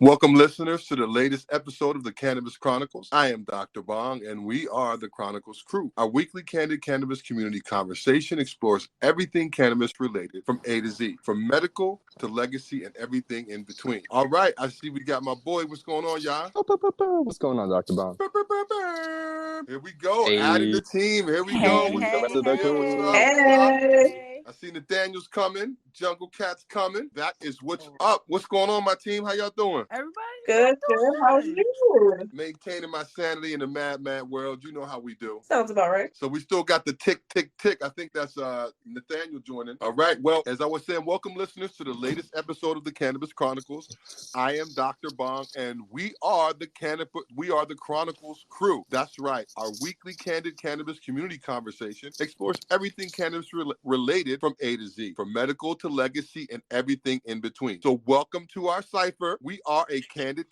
Welcome, listeners, to the latest episode of the Cannabis Chronicles. I am Dr. Bong, and we are the Chronicles Crew. Our weekly candid cannabis community conversation explores everything cannabis related from A to Z, from medical to legacy and everything in between. All right, I see we got my boy. What's going on, y'all? What's going on, Dr. Bong? Here we go. Hey. Adding the team. Here we go. What's up? I see Nathaniel's coming. Jungle Cat's coming. That is what's up. What's going on, my team? How y'all doing? Everybody Good. How are you? Maintaining my sanity in the mad world. You know how we do. Sounds about right. So we still got the tick. I think that's Nathaniel joining. All right. Well, as I was saying, welcome listeners to the latest episode of the Cannabis Chronicles. I am Dr. Bong, and we are the Chronicles Crew. That's right. Our weekly candid cannabis community conversation explores everything cannabis related from A to Z, from medical to legacy and everything in between. So welcome to our cipher. We are a candid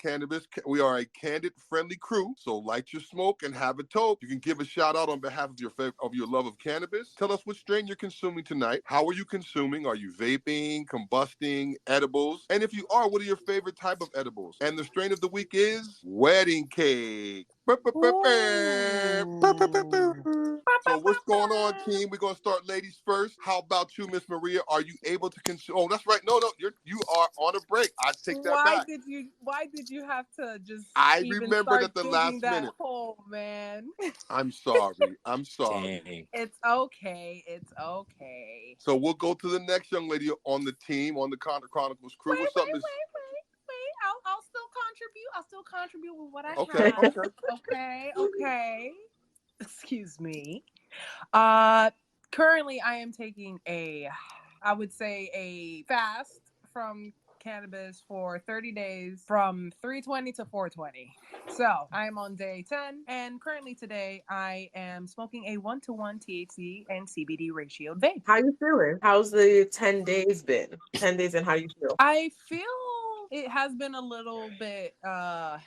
friendly crew. So light your smoke and have a toke. You can give a shout out on behalf of your love of cannabis. Tell us what strain you're consuming tonight. How are you consuming? Are you vaping, combusting, edibles? And if you are, what are your favorite type of edibles? And the strain of the week is wedding cake. So what's going on, team? We're gonna start ladies first. How about you, Miss Maria? Are you able to consume? Oh, that's right. No, you are on a break. I take that back. Why did you have to just? I remembered at the last minute. Hole, man. I'm sorry. Dang. It's okay. So we'll go to the next young lady on the team on the Chronicles Crew. Wait, What's up, Miss? I'll still contribute with what I have. Okay. Excuse me. Currently I am taking a fast from cannabis for 30 days from 320 to 420. So I am on day 10, and currently today I am smoking a 1-to-1 THC and CBD ratio vape. How you feeling? How's the 10 days been? 10 days, and how you feel? I feel it has been a little bit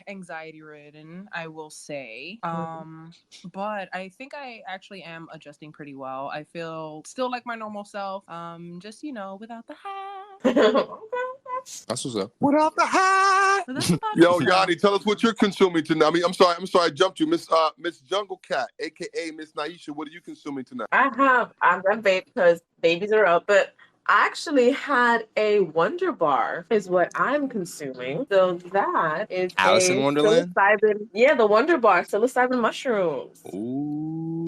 anxiety ridden, I will say. But I think I actually am adjusting pretty well. I feel still like my normal self. Just without the high. That's what's up. Without the high. Yo, Yanni, tell us what you're consuming tonight. I'm sorry, I jumped you. Miss Jungle Cat, aka Miss Naisha, what are you consuming tonight? I'm gonna vape because babies are up, but I actually had a Wonder Bar is what I'm consuming. So that is Alice in Wonderland? The Wonder Bar, psilocybin mushrooms. Ooh.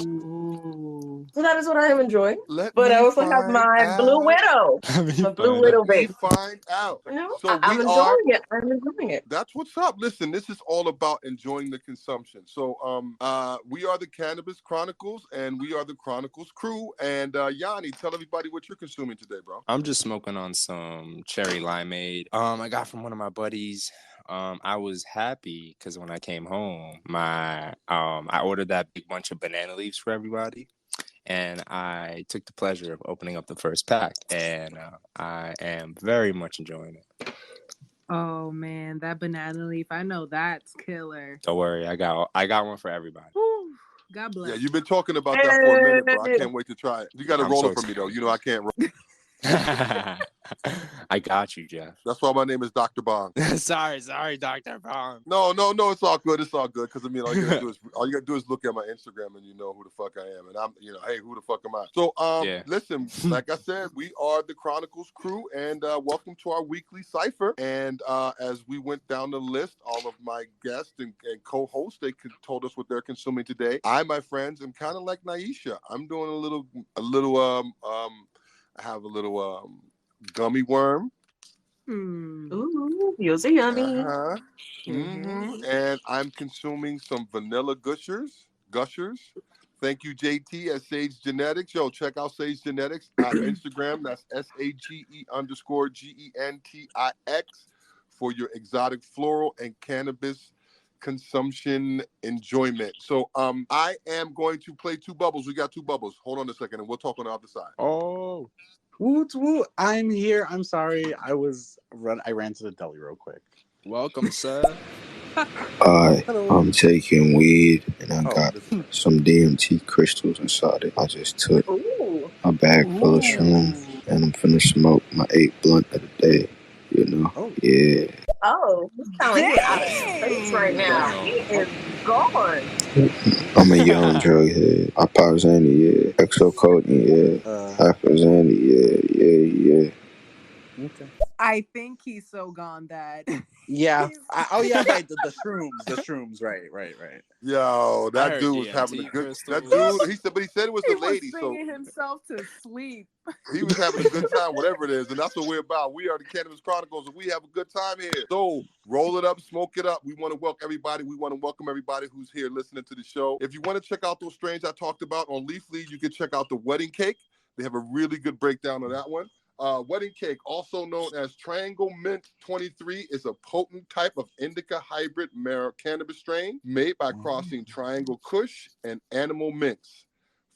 So that is what I am enjoying. But I also have my Blue Widow. My Blue Widow vape. Find out. No, so I'm enjoying it. I'm enjoying it. That's what's up. Listen, this is all about enjoying the consumption. So we are the Cannabis Chronicles, and we are the Chronicles Crew. And Yanni, tell everybody what you're consuming today, bro. I'm just smoking on some cherry limeade. I got from one of my buddies. I was happy because when I came home, I ordered that big bunch of banana leaves for everybody, and I took the pleasure of opening up the first pack, and I am very much enjoying it. Oh man, that banana leaf! I know that's killer. Don't worry, I got one for everybody. Woo. God bless. Yeah, you've been talking about that for a minute, bro. I can't wait to try it. You got to roll it for me, though. You know I can't roll. I got you, Jeff. That's why my name is Dr. Bong. sorry, Dr. Bong. No, it's all good. It's all good because all you gotta do is look at my Instagram and you know who the fuck I am, and I'm hey, who the fuck am I? So listen, like I said, we are the Chronicles Crew, and welcome to our weekly cipher. And as we went down the list, all of my guests and co-hosts, they told us what they're consuming today. I, my friends, am kind of like Naisha. I'm doing a little I have a little gummy worm. Ooh, yours are yummy. And I'm consuming some vanilla gushers. Thank you, JT at Sage Genetics. Yo, check out Sage Genetics on Instagram. That's SAGE_GENTIX for your exotic floral and cannabis consumption enjoyment. So I am going to play two bubbles. We got two bubbles. Hold on a second and we'll talk on the other side. Oh, woot woot. I'm here. I'm sorry. I ran to the deli real quick. Welcome, sir. I'm taking weed and I got some DMT crystals inside it. I just took a bag full of shrooms and I'm finna smoke my 8th blunt of the day. Yeah. Oh, he's kind of like he out of space right now. Damn. He is gone. I'm a young drug head. I pop Zanny, yeah. Exocodeine, yeah. Hyperzanny, yeah. Okay. I think he's so gone that. Yeah. he's- Right. The shrooms. Right. Yo, I that heard dude was having a DMT good. That crystals. dude, he said it was he a was lady, so singing himself to sleep. he was having a good time, whatever it is, and that's what we're about. We are the Cannabis Chronicles, and we have a good time here. So roll it up, smoke it up. We want to welcome everybody. We want to welcome everybody who's here listening to the show. If you want to check out those strains I talked about on Leafly, you can check out the Wedding Cake. They have a really good breakdown of that one. Wedding Cake, also known as Triangle Mint 23, is a potent type of indica hybrid cannabis strain made by crossing Triangle Kush and Animal Mints.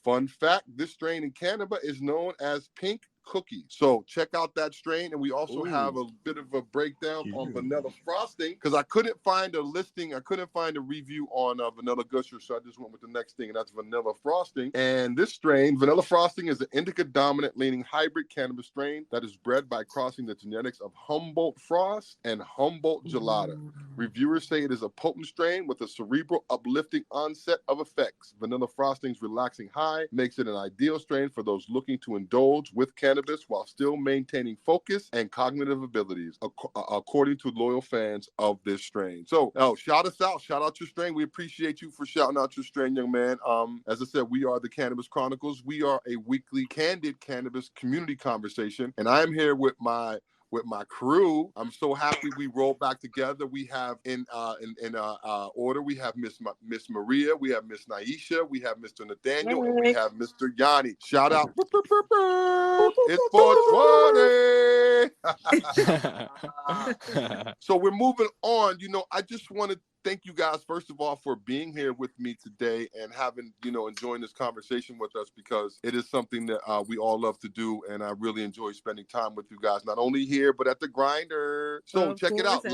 Fun fact, this strain in Canada is known as Pink Cookie. So check out that strain. And we also have a bit of a breakdown on vanilla frosting because I couldn't find a listing. I couldn't find a review on Vanilla Gusher. So I just went with the next thing, and that's vanilla frosting. And this strain, vanilla frosting, is an indica dominant leaning hybrid cannabis strain that is bred by crossing the genetics of Humboldt Frost and Humboldt Gelada. Reviewers say it is a potent strain with a cerebral uplifting onset of effects. Vanilla frosting's relaxing high makes it an ideal strain for those looking to indulge with cannabis while still maintaining focus and cognitive abilities, according to loyal fans of this strain. So, shout us out. Shout out your strain. We appreciate you for shouting out your strain, young man. As I said, we are the Cannabis Chronicles. We are a weekly candid cannabis community conversation, and I am here with my crew. I'm so happy we rolled back together. We have in order, we have Miss Maria, we have Miss Naisha, we have Mr. Nathaniel, and we have Mr. Yanni. Shout out. It's 420. So we're moving on. I just want to thank you guys, first of all, for being here with me today and having, enjoying this conversation with us, because it is something that we all love to do. And I really enjoy spending time with you guys, not only here, but at the grinder. So check it out.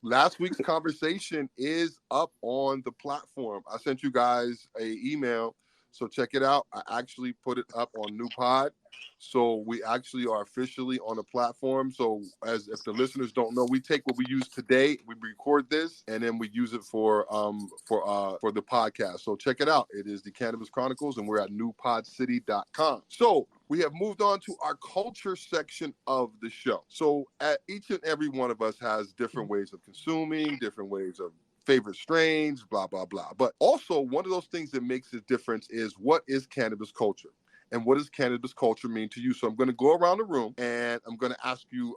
Last week's conversation is up on the platform. I sent you guys an email. So check it out. I actually put it up on New Pod. So we actually are officially on the platform. So if the listeners don't know, we take what we use today, we record this, and then we use it for the podcast. So check it out. It is the Cannabis Chronicles, and we're at newpodcity.com. So we have moved on to our culture section of the show. So each and every one of us has different ways of consuming, different ways of favorite strains, blah, blah, blah. But also one of those things that makes a difference is, what is cannabis culture? And what does cannabis culture mean to you? So I'm going to go around the room and I'm going to ask you,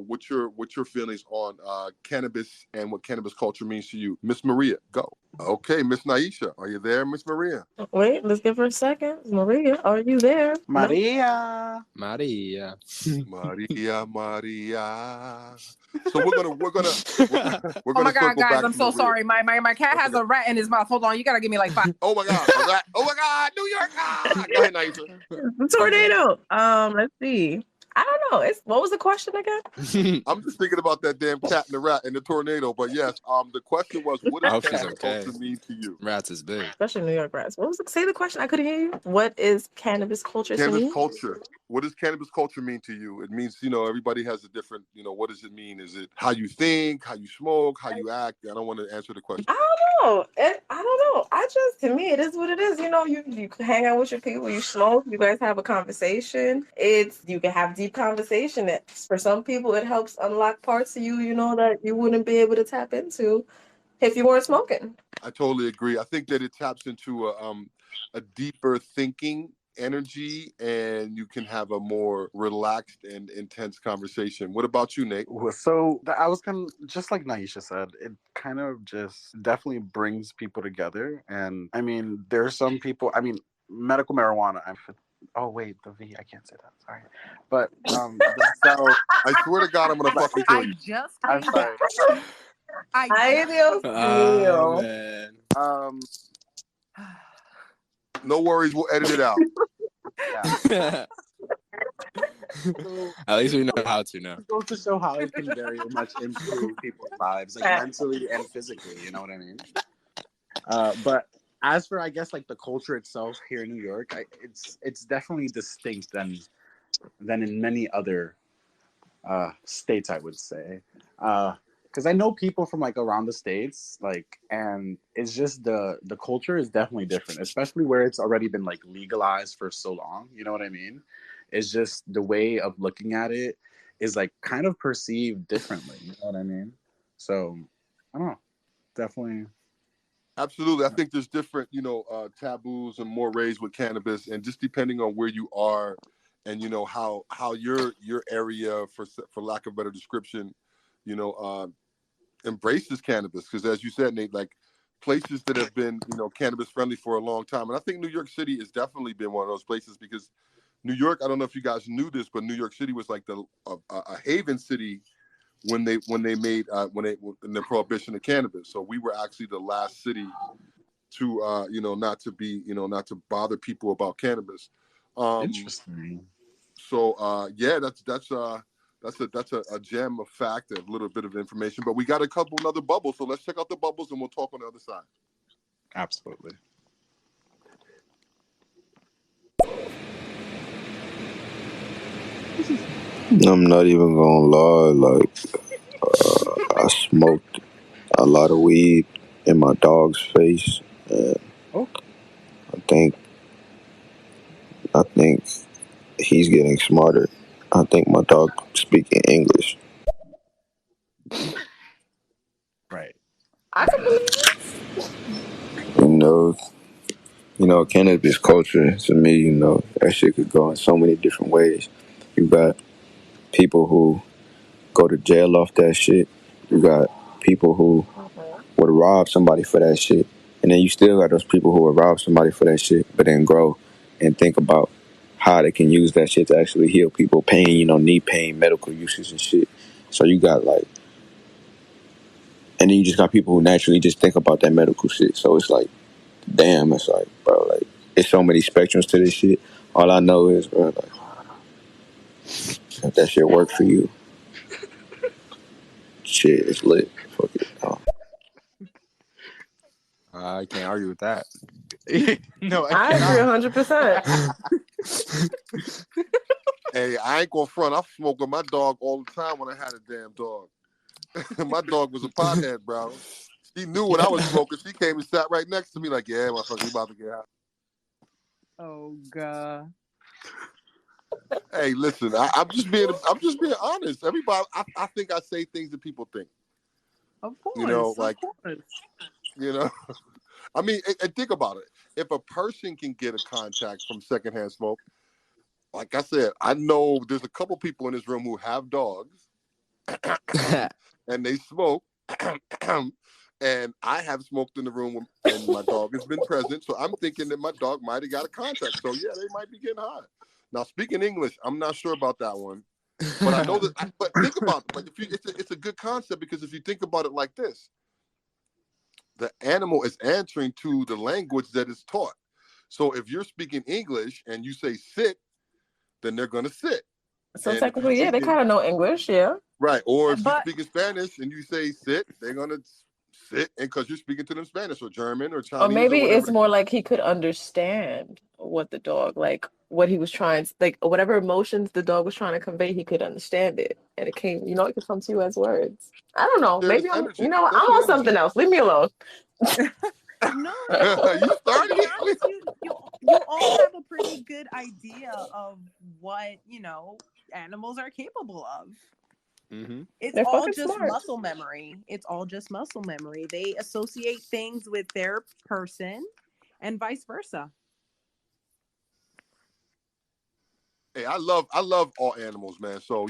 what's your feelings on cannabis and what cannabis culture means to you. Miss Maria, go. Okay, Miss Naisha, are you there, Miss Maria? Wait, let's give her a second. Maria, are you there? Maria. Maria. So we're gonna Oh my God, guys, back I'm to so Maria. sorry. My cat has a rat in his mouth. Hold on, you gotta give me like 5. Oh my God, a rat. Oh my God, New York. Go ahead, Naisha. The tornado. Let's see. I don't know. What was the question again? I'm just thinking about that damn cat and the rat and the tornado. But yes, the question was, what does cannabis culture mean to you? Rats is big. Especially New York rats. Say the question. I couldn't hear you. What is cannabis culture to me? Cannabis culture. What does cannabis culture mean to you? It means, everybody has a different, what does it mean? Is it how you think, how you smoke, how you act? I don't want to answer the question. I don't know. To me, it is what it is. You hang out with your people, you smoke, you guys have a conversation. You can have deep conversation. For some people, it helps unlock parts of you, that you wouldn't be able to tap into if you weren't smoking. I totally agree. I think that it taps into a deeper thinking energy, and you can have a more relaxed and intense conversation. What about you, Nate? So I was kind of just like Naisha said, it kind of just definitely brings people together. And I mean, there are some people, medical marijuana. Oh wait, the V. I can't say that. Sorry, but so I swear to God, I'm gonna fucking kill you. I'm sorry. Oh man. No worries, we'll edit it out. Yeah. At least we know how to now. It goes to show how it can very much improve people's lives, like mentally and physically. You know what I mean? But as for, I guess, like the culture itself here in New York, it's definitely distinct than in many other states, I would say. Because I know people from like around the states, like, and it's just the culture is definitely different, especially where it's already been like legalized for so long. You know what I mean? It's just the way of looking at it is like kind of perceived differently. You know what I mean? So I don't know. Definitely. Absolutely. I think there's different, taboos and mores with cannabis, and just depending on where you are, and how your area, for lack of a better description, you know, embraces cannabis. Because as you said, Nate, like places that have been, cannabis friendly for a long time, and I think New York City has definitely been one of those places, because New York, I don't know if you guys knew this, but New York City was like a haven city when they made in the prohibition of cannabis. So we were actually the last city to not to bother people about cannabis. Interesting. So yeah, that's a gem of fact, a little bit of information. But we got a couple other bubbles, so let's check out the bubbles and we'll talk on the other side. Absolutely. I'm not even gonna lie, like I smoked a lot of weed in my dog's face, and Oh, I think I think he's getting smarter. I think my dog speaking English. right. I can believe it. You know, cannabis culture to me, that shit could go in so many different ways. You got people who go to jail off that shit. You got people who Mhm. would rob somebody for that shit. And then you still got those people who would rob somebody for that shit, but then grow and think about how they can use that shit to actually heal people pain, knee pain, medical uses and shit. So you got like, and then you just got people who naturally just think about that medical shit. So it's like, damn, it's like, bro, like, it's so many spectrums to this shit. All I know is, bro, like, if that shit work for you, shit, it's lit. Fuck it. I can't argue with that. No, I I agree cannot. 100%. Hey, I ain't gonna front. I smoke with my dog all the time when I had a damn dog. My dog was a pothead, bro. She knew what I was smoking. She came and sat right next to me, like, "Yeah, motherfucker, you about to get out." Oh god. Hey, listen, I'm just being honest. Everybody, I think I say things that people think. Of course. Like, Of course. you know, I mean, and think about it. If a person can get a contact from secondhand smoke, like I said, I know there's a couple people in this room who have dogs, and they smoke. And I have smoked in the room, and my dog has been present. So I'm thinking that my dog might have got a contact. So yeah, they might be getting high. Now, speaking English, I'm not sure about that one, but I know that. But think about it. But it's a good concept, because if you think about it like this, the animal is answering to the language that is taught. So if you're speaking English and you say sit, then they're going to sit. So And if you're technically, yeah, they speaking kind of know English, yeah. right, or if you're But speaking Spanish and you say sit, they're going to sit, and because you're speaking to them Spanish or German or Or Chinese or maybe whatever. it's more like he could understand what the dog, like what he was trying, like whatever emotions the dog was trying to convey, he could understand it. And it came, it could come to you as words. I don't know. Share Maybe this energy. I'm Let's on share something energy. else. Leave me alone. no, You to started be it. honest, you all have a pretty good idea of what, animals are capable of. Mm-hmm. It's They're all fucking just smart. muscle memory. It's all just muscle memory. They associate things with their person and vice versa. Hey, I love all animals, man. So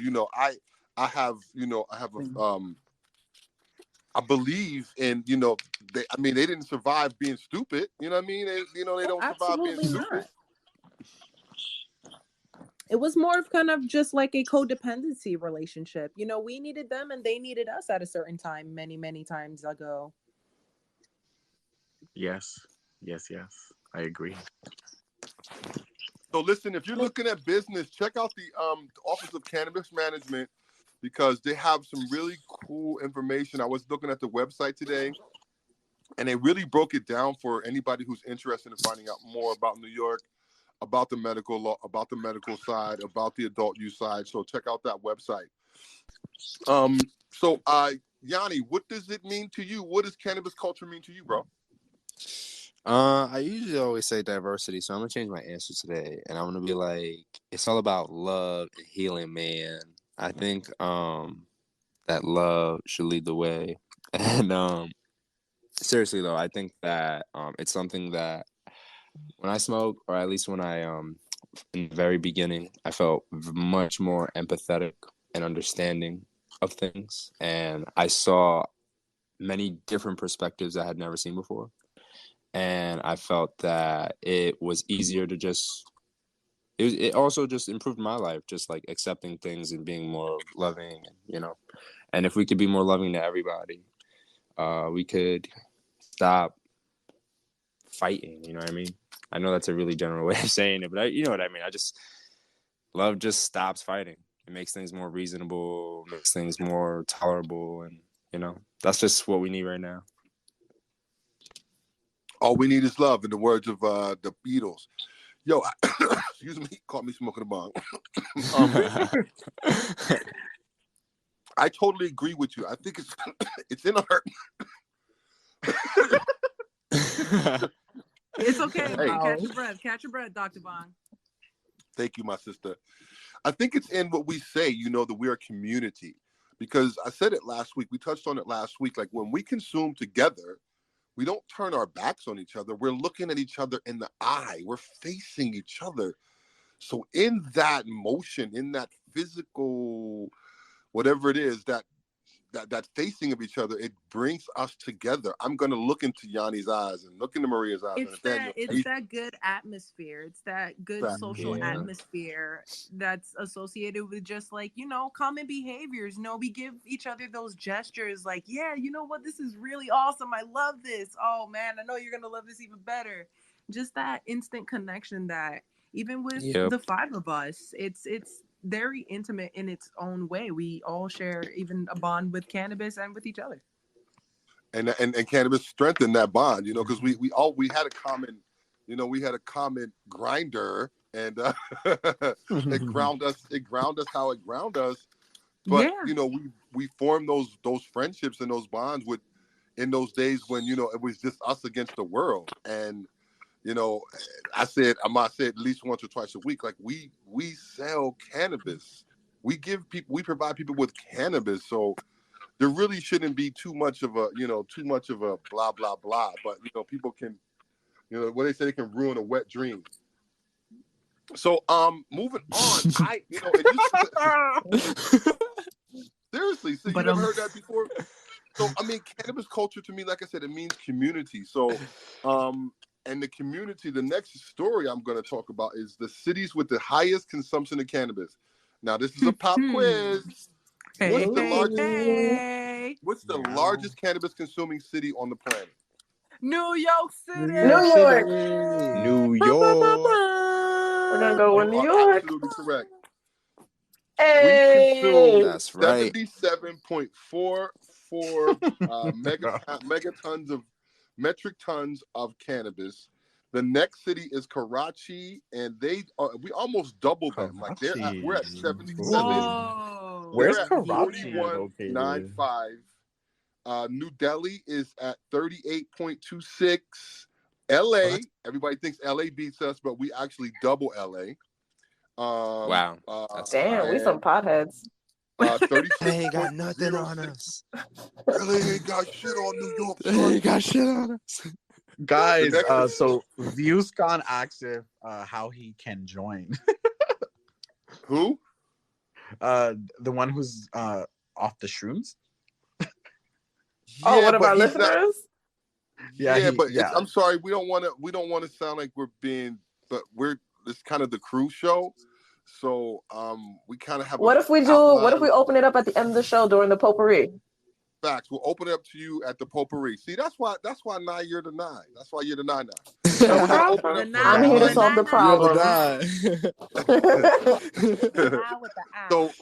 I believe in they didn't survive being stupid. You know what I mean? They don't survive being Absolutely stupid. not. It was more of kind of just like a codependency relationship. We needed them and they needed us at a certain time, many, many times ago. Yes. Yes. Yes. I agree. So listen, if you're looking at business, check out the Office of Cannabis Management, because they have some really cool information. I was looking at the website today, and they really broke it down for anybody who's interested in finding out more about New York, about the medical law, about the medical side, about the adult use side. So check out that website. So, Yanni, what does it mean to you? What does cannabis culture mean to you, bro? I usually always say diversity, so I'm gonna change my answer today, and I'm gonna be like, it's all about love and healing, man. I think that love should lead the way, and seriously though, I think that it's something that when I smoke, or at least when I in the very beginning, I felt much more empathetic and understanding of things, and I saw many different perspectives I had never seen before. And I felt that it was easier to just it also just improved my life, just like accepting things and being more loving, and if we could be more loving to everybody, we could stop fighting, you know what I mean? I know that's a really general way of saying it, but you know what I mean. Love just stops fighting. It makes things more reasonable, makes things more tolerable, and that's just what we need right now. All we need is love, in the words of the Beatles. Yo, excuse me, caught me smoking a bong. I totally agree with you. I think it's in our. It's okay. Hey. Catch your breath, Dr. Bong. Thank you, my sister. I think it's in what we say, that we're a community. Because I said it last week. We touched on it last week. Like, when we consume together, we don't turn our backs on each other. We're looking at each other in the eye. We're facing each other. So in that motion, in that physical, whatever it is, that facing of each other, it brings us together. I'm going to look into Yanni's eyes and look into Maria's eyes. It's that good atmosphere. It's that good social atmosphere that's associated with just like, common behaviors. We give each other those gestures like, yeah, you know what? This is really awesome. I love this. Oh man, I know you're going to love this even better. Just that instant connection that even with the five of us, it's very intimate in its own way. We all share even a bond with cannabis and with each other. And cannabis strengthened that bond, because we had a common, we had a common grinder, and it ground us how it ground us. But we formed those friendships and those bonds in those days when it was just us against the world. And I might say at least once or twice a week, like we sell cannabis. We provide people with cannabis. So there really shouldn't be too much of a blah, blah, blah. But, people can, what they say, they can ruin a wet dream. So, moving on, seriously, so you never heard that before? So, cannabis culture to me, like I said, it means community. So, and the community, the next story I'm going to talk about is the cities with the highest consumption of cannabis. Now, this is a pop quiz. What's the largest cannabis consuming city on the planet? New York City. New York. New York. We're going to go with New York. Absolutely correct. Hey. We consume That's right. 77.44 metric tons of cannabis. The next city is Karachi, and we almost doubled them. Like we're at 77. Whoa. Where's at Karachi 41.95. New Delhi is at 38.26. LA, everybody thinks LA beats us, but we actually double LA. Wow. Damn, we some potheads. 36. They ain't got nothing on us. LA ain't got shit on New York. They ain't got shit on us. Guys, so Viewscon asked if how he can join. Who? The one who's off the shrooms. What about listeners? I'm sorry, we don't want to sound like we're being, but it's kind of the crew show. So we kind of have. What if we open it up at the end of the show during the potpourri? Facts. We'll open it up to you at the potpourri. See, that's why now you're the 9. That's why you're the 9 now. I'm here to solve the problem. So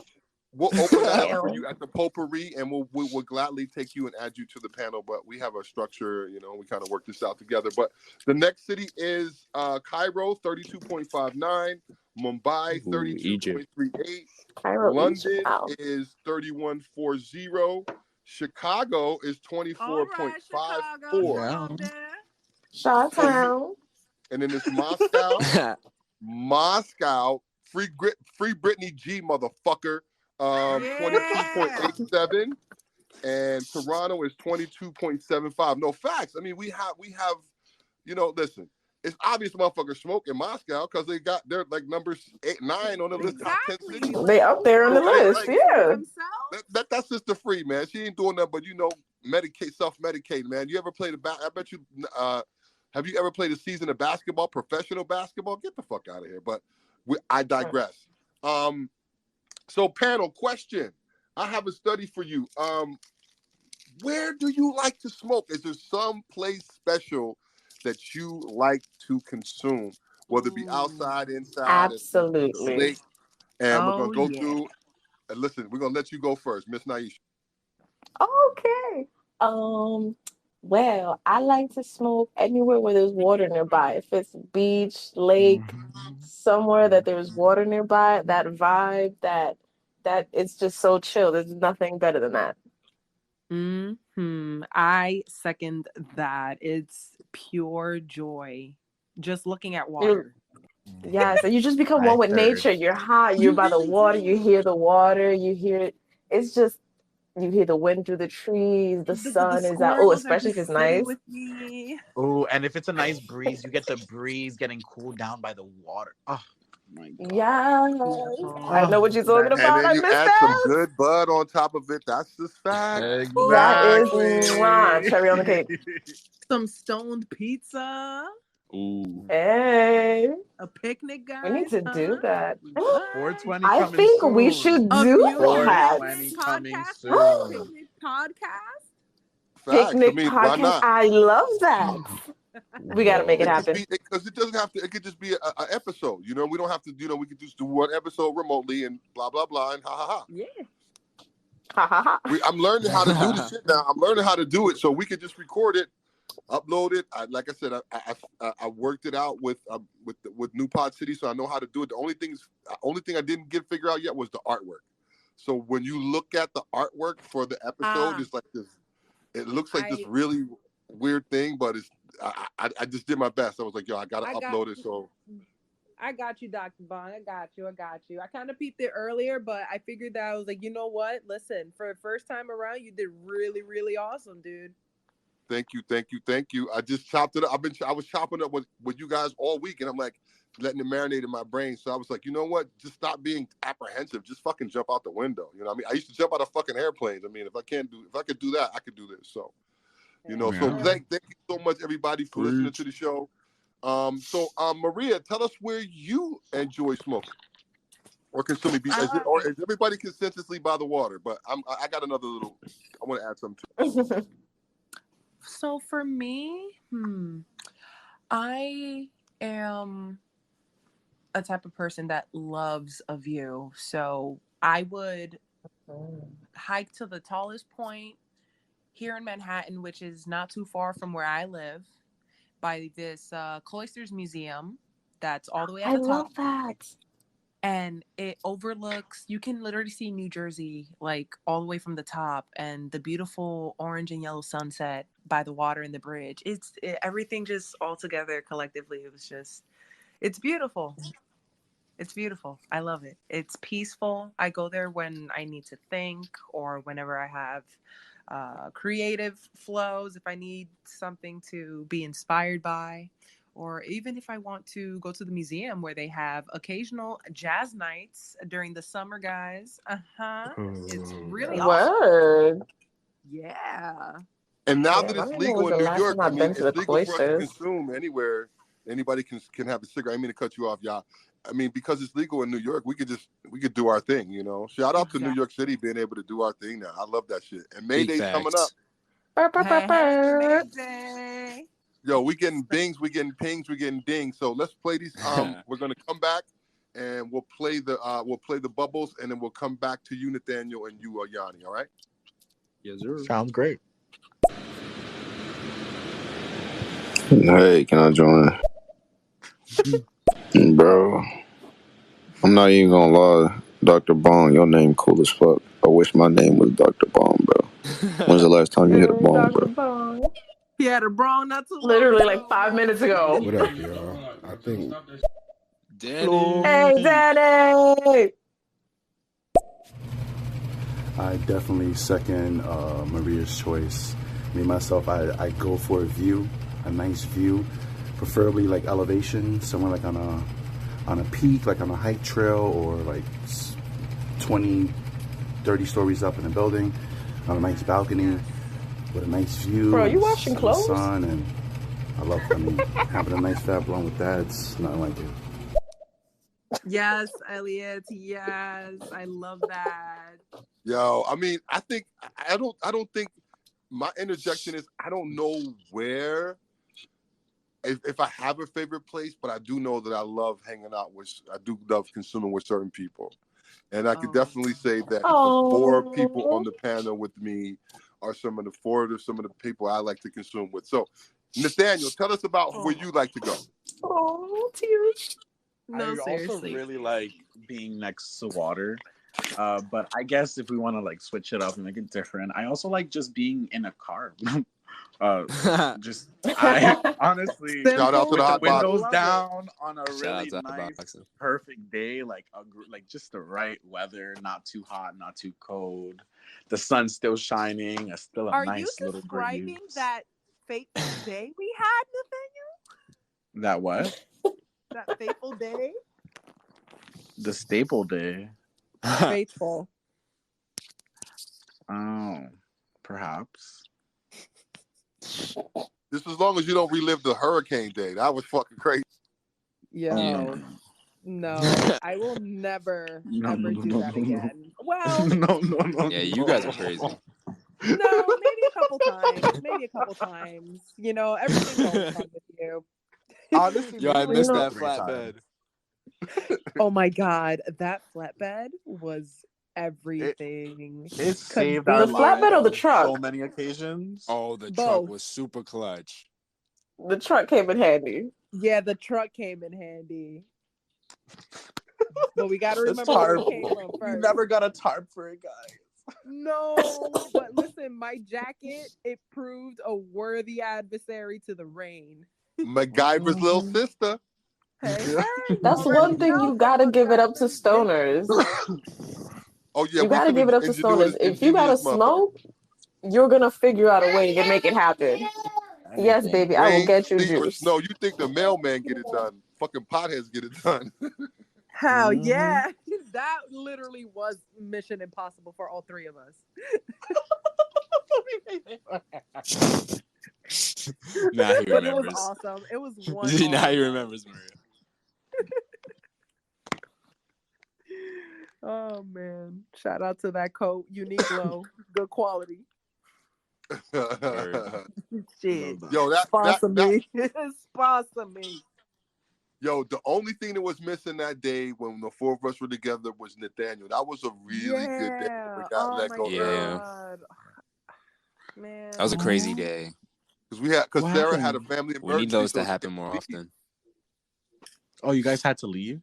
we'll open that up for you at the potpourri, and we'll gladly take you and add you to the panel. But we have a structure, we kind of work this out together. But the next city is Cairo, 32.59. Mumbai Ooh, Egypt. 32.38. Cairo, Egypt. London Wow. is 31.40. Chicago is All right, Chicago. 24.54. Yeah. Love that. Chi-town. And then it's Moscow. Moscow, free Britney G, motherfucker. 22.87. And Toronto is 22.75. No, facts. I mean, we have, listen, it's obvious motherfuckers smoke in Moscow because they're like numbers 8, 9 on the list. Top 10 cities. They up there on the list, yeah. That's just the free, man. She ain't doing that, but self-medicate, man. You ever played I bet you, have you ever played a season of basketball, professional basketball? Get the fuck out of here. But I digress. So panel question. I have a study for you. Where do you like to smoke? Is there some place special that you like to consume, whether it be outside, inside? Absolutely. And we're gonna go through. And listen, we're gonna let you go first, Miss Naisha. Okay. Well, I like to smoke anywhere where there's water nearby. If it's beach, lake, somewhere that there's water nearby, that vibe, that it's just so chill. There's nothing better than that. I second that. It's pure joy. Just looking at water. Yes, and you just become one with nature. You're high. You're by the water. You hear the water. You hear it. It's just you hear the wind through the trees. The sun is out. Oh, especially if it's nice. Oh, and if it's a nice breeze, you get the breeze getting cooled down by the water. Oh my God. Yeah, I know what you're talking about. And then you add some that. good bud on top of it. That's just fact. Exactly. That is cherry on the cake. Some stoned pizza. Ooh. Hey, a picnic, guys. We need to do that. 420 I coming think soon. we should do that. 420 coming soon. Picnic podcast. Picnic I mean, podcast. why not? I love that. We got to make it happen. Because it doesn't have to. It could just be an episode. You know, we don't have to. You know, we could just do one episode remotely and blah blah blah and ha ha ha. Yeah. Ha ha ha. I'm learning how to do the shit now. I'm learning how to do it, so we could just record it, upload it. Like I said, I worked it out with New Pod City, so I know how to do it. The only thing I didn't figure out yet was the artwork. So when you look at the artwork for the episode, it's like this. It looks like this really weird thing, but it's. I just did my best. I was like, yo, I gotta upload it. So I got you, Dr. Bong. I got you. I kind of peeped it earlier, but I figured that I was like, you know what? Listen, for the first time around, you did really, really awesome, dude. Thank you. I just chopped it up. I was chopping up with you guys all week, and I'm like letting it marinate in my brain. So I was like, you know what? Just stop being apprehensive. Just fucking jump out the window. You know what I mean? I used to jump out of fucking airplanes. I mean, if I could do that, I could do this. So, you know, so thank you so much, everybody, for listening to the show. So Maria, tell us where you enjoy smoking or consuming. Or is everybody consensually by the water? But I got another little. I want to add something to. So for me, I am a type of person that loves a view. So I would hike to the tallest point here in Manhattan, which is not too far from where I live, by this Cloisters Museum that's all the way at the top. I love that. And it overlooks, you can literally see New Jersey, like all the way from the top, and the beautiful orange and yellow sunset by the water and the bridge. Everything just all together collectively. It's beautiful. It's beautiful. I love it. It's peaceful. I go there when I need to think or whenever I have creative flows, if I need something to be inspired by. Or even if I want to go to the museum where they have occasional jazz nights during the summer, guys. It's really awesome. Yeah. And now that it's legal in New York, I mean, it's legal for us to consume anywhere. Anybody can have a cigarette. I mean to cut you off, y'all. I mean, because it's legal in New York, we could do our thing, you know. Shout out to New York City being able to do our thing now. I love that shit. And Mayday's coming up. Mayday. Yo, we getting bings, we getting pings, we getting dings. So let's play these. We're gonna come back and we'll play the bubbles, and then we'll come back to you, Nathaniel, and you, Yanni. All right? Yes, sir. Sounds great. Hey, can I join? Bro, I'm not even gonna lie, Dr. Bong, your name cool as fuck. I wish my name was Dr. Bong, bro. When's the last time you hit a bong, Dr. bro? Bong. He had a brawn not too long Literally ago, like 5 man. minutes ago. What up, y'all? I think Danny. Hey, Daddy! I definitely second Maria's choice. Me myself, I go for a nice view, preferably like elevation, somewhere like on a peak, like on a hike trail, or like 20, 30 stories up in a building, on a nice balcony with a nice view. Bro, you washing and clothes? the sun, and I mean, having a nice fat blunt with that, it's nothing like it. Yes, Elliot. Yes, I love that. Yo, I mean, I don't think my interjection is I don't know where if I have a favorite place, but I do know that I love hanging out with I do love consuming with certain people. And I could definitely say that the four people on the panel with me are some of the people I like to consume with. So Nathaniel, tell us about where you like to go. Oh, tears. No, I seriously. also really like being next to water. But I guess if we want to like switch it up and make it different, I also like just being in a car. I honestly Shout out to with the the hot box. windows down on a really Shout out to nice, boxing. perfect day, like just the right weather, not too hot, not too cold. The sun's still shining. It's still a Are nice you little describing breeze. that fateful day we had, Nathaniel? That what? That fateful day? The staple day. Faithful. Oh, perhaps. Just as long as you don't relive the hurricane day. That was fucking crazy. Yo. Yeah. No, I will never, No, ever no, do no, that no, no. again. Well, No. Yeah, you guys are crazy. no, maybe a couple times. You know, everything's always fun with you. Honestly, Yo, I maybe missed like that 3 flatbed. times. Oh my God, that flatbed was everything. It saved our The flatbed or the lives truck? so many occasions. Oh, the Both. truck was super clutch. The truck came in handy. Yeah, the truck came in handy. But we got to The remember where tarp. it came from We first. never got a tarp for it, guys. No, but listen, my jacket, it proved a worthy adversary to the rain. MacGyver's little sister. Hey, Yeah. hey, That's already one thing know you some gotta of give it that up to stoners. Oh yeah, You gotta give it up to stoners. If you gotta smoke, you're gonna figure out a way to make it happen. Yes, baby, I will Rain, get you sleet, or juice. snow. You think the mailman get it done? Fucking potheads get it done. Hell yeah. That literally was Mission Impossible for all three of us. Now he But it was remembers. awesome. It was one. Now he awesome. remembers, Maria. Oh man. Shout out to that coat. Unique glow. Good quality. Shit. Yo, Sponsor me. Sponsor me. Yo, the only thing that was missing that day when the four of us were together was Nathaniel. That was a really good day. We got let go early. God. Man. That was a crazy day. Because Sarah had a family emergency. We need those to so happen more often. Oh, you guys had to leave?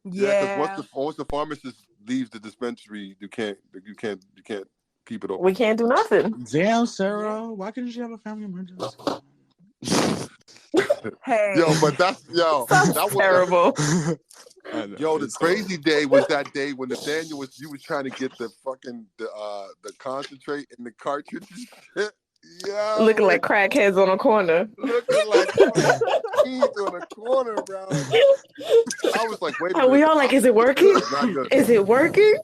Yeah, because once the pharmacist leaves the dispensary, you can't keep it open. We can't do nothing. Damn, Sarah, why couldn't you have a family emergency? Hey. Yo, but that was terrible. Yo, the crazy day was that day when Nathaniel was trying to get the fucking the concentrate in the cartridges. Yeah, Looking like crackheads on a corner. Looking like kids on a corner, bro. I was like, wait a minute. And we all like, is it working? Is it working?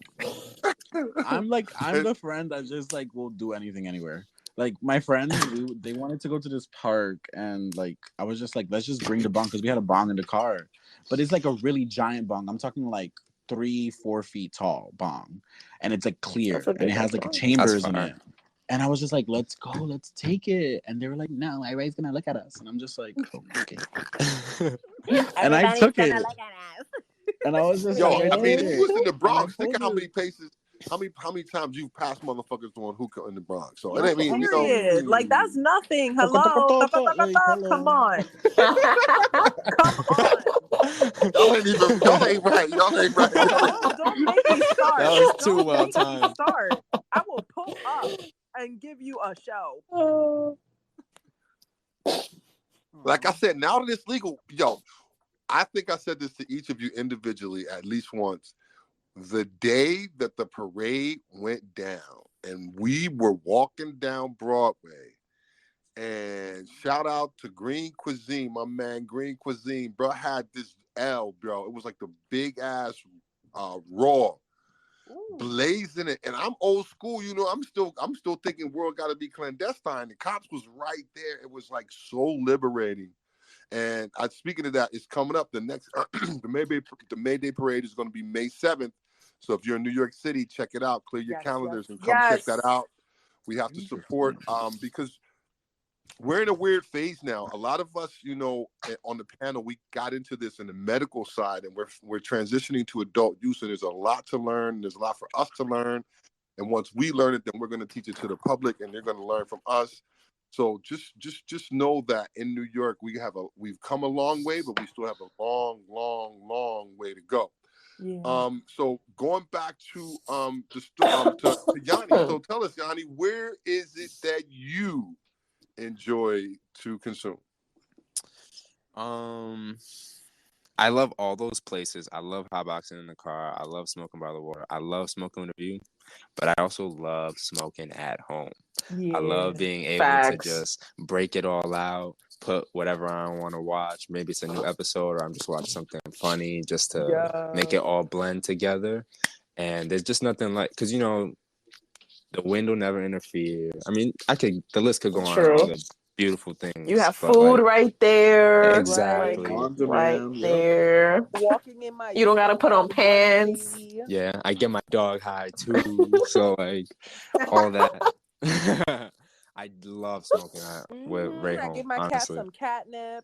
I'm the friend that just like will do anything anywhere. Like my friends, they wanted to go to this park, and like I was just like, let's just bring the bong because we had a bong in the car, but it's like a really giant bong. I'm talking like 3-4 feet tall bong, and it's like clear, and it has like chambers in it. And I was just like, let's go, let's take it. And they were like, no, everybody's gonna look at us. And I'm just like, okay. And I took it. And I was just like, I mean, if you was in the Bronx, think of how many places. How many times you've passed motherfuckers doing hookah in the Bronx? So it ain't mean, you know, like that's nothing. Hello, come on, come on. Y'all ain't right. Y'all ain't right. Don't make me start. That was too Don't well make me timed. start. I will pull up and give you a show. Like I said, now that it's legal, yo, I think I said this to each of you individually at least once. The day that the parade went down and we were walking down Broadway, and shout out to Green Cuisine, my man Green Cuisine, bro, had this L, bro. It was like the big ass raw. Ooh. Blazing it, and I'm old school, you know. I'm still thinking world got to be clandestine. The cops was right there. It was like so liberating. And speaking of that, it's coming up. The next the May Day parade is going to be May 7th. So if you're in New York City, check it out. Clear your calendars and come check that out. We have to support because we're in a weird phase now. A lot of us, you know, on the panel, we got into this in the medical side, and we're transitioning to adult use, and there's a lot to learn. There's a lot for us to learn, and once we learn it, then we're going to teach it to the public, and they're going to learn from us. So just know that in New York, we've come a long way, but we still have a long way to go. Yeah. So going back to to Yanni. So tell us, Yanni, where is it that you enjoy to consume? I love all those places. I love hotboxing in the car. I love smoking by the water. I love smoking with a view, but I also love smoking at home. Yeah. I love being able to just break it all out, put whatever I want to watch. Maybe it's a new episode or I'm just watching something funny just to make it all blend together. And there's just nothing like, because, you know, the wind will never interfere. I mean, the list could go on all the beautiful things. You have food right there. Exactly. On Right demand. there. Walking in my You don't got to put on pants. Yeah, I get my dog high too. So like all that. I love smoking with Ray home. I give my honestly. cat some catnip.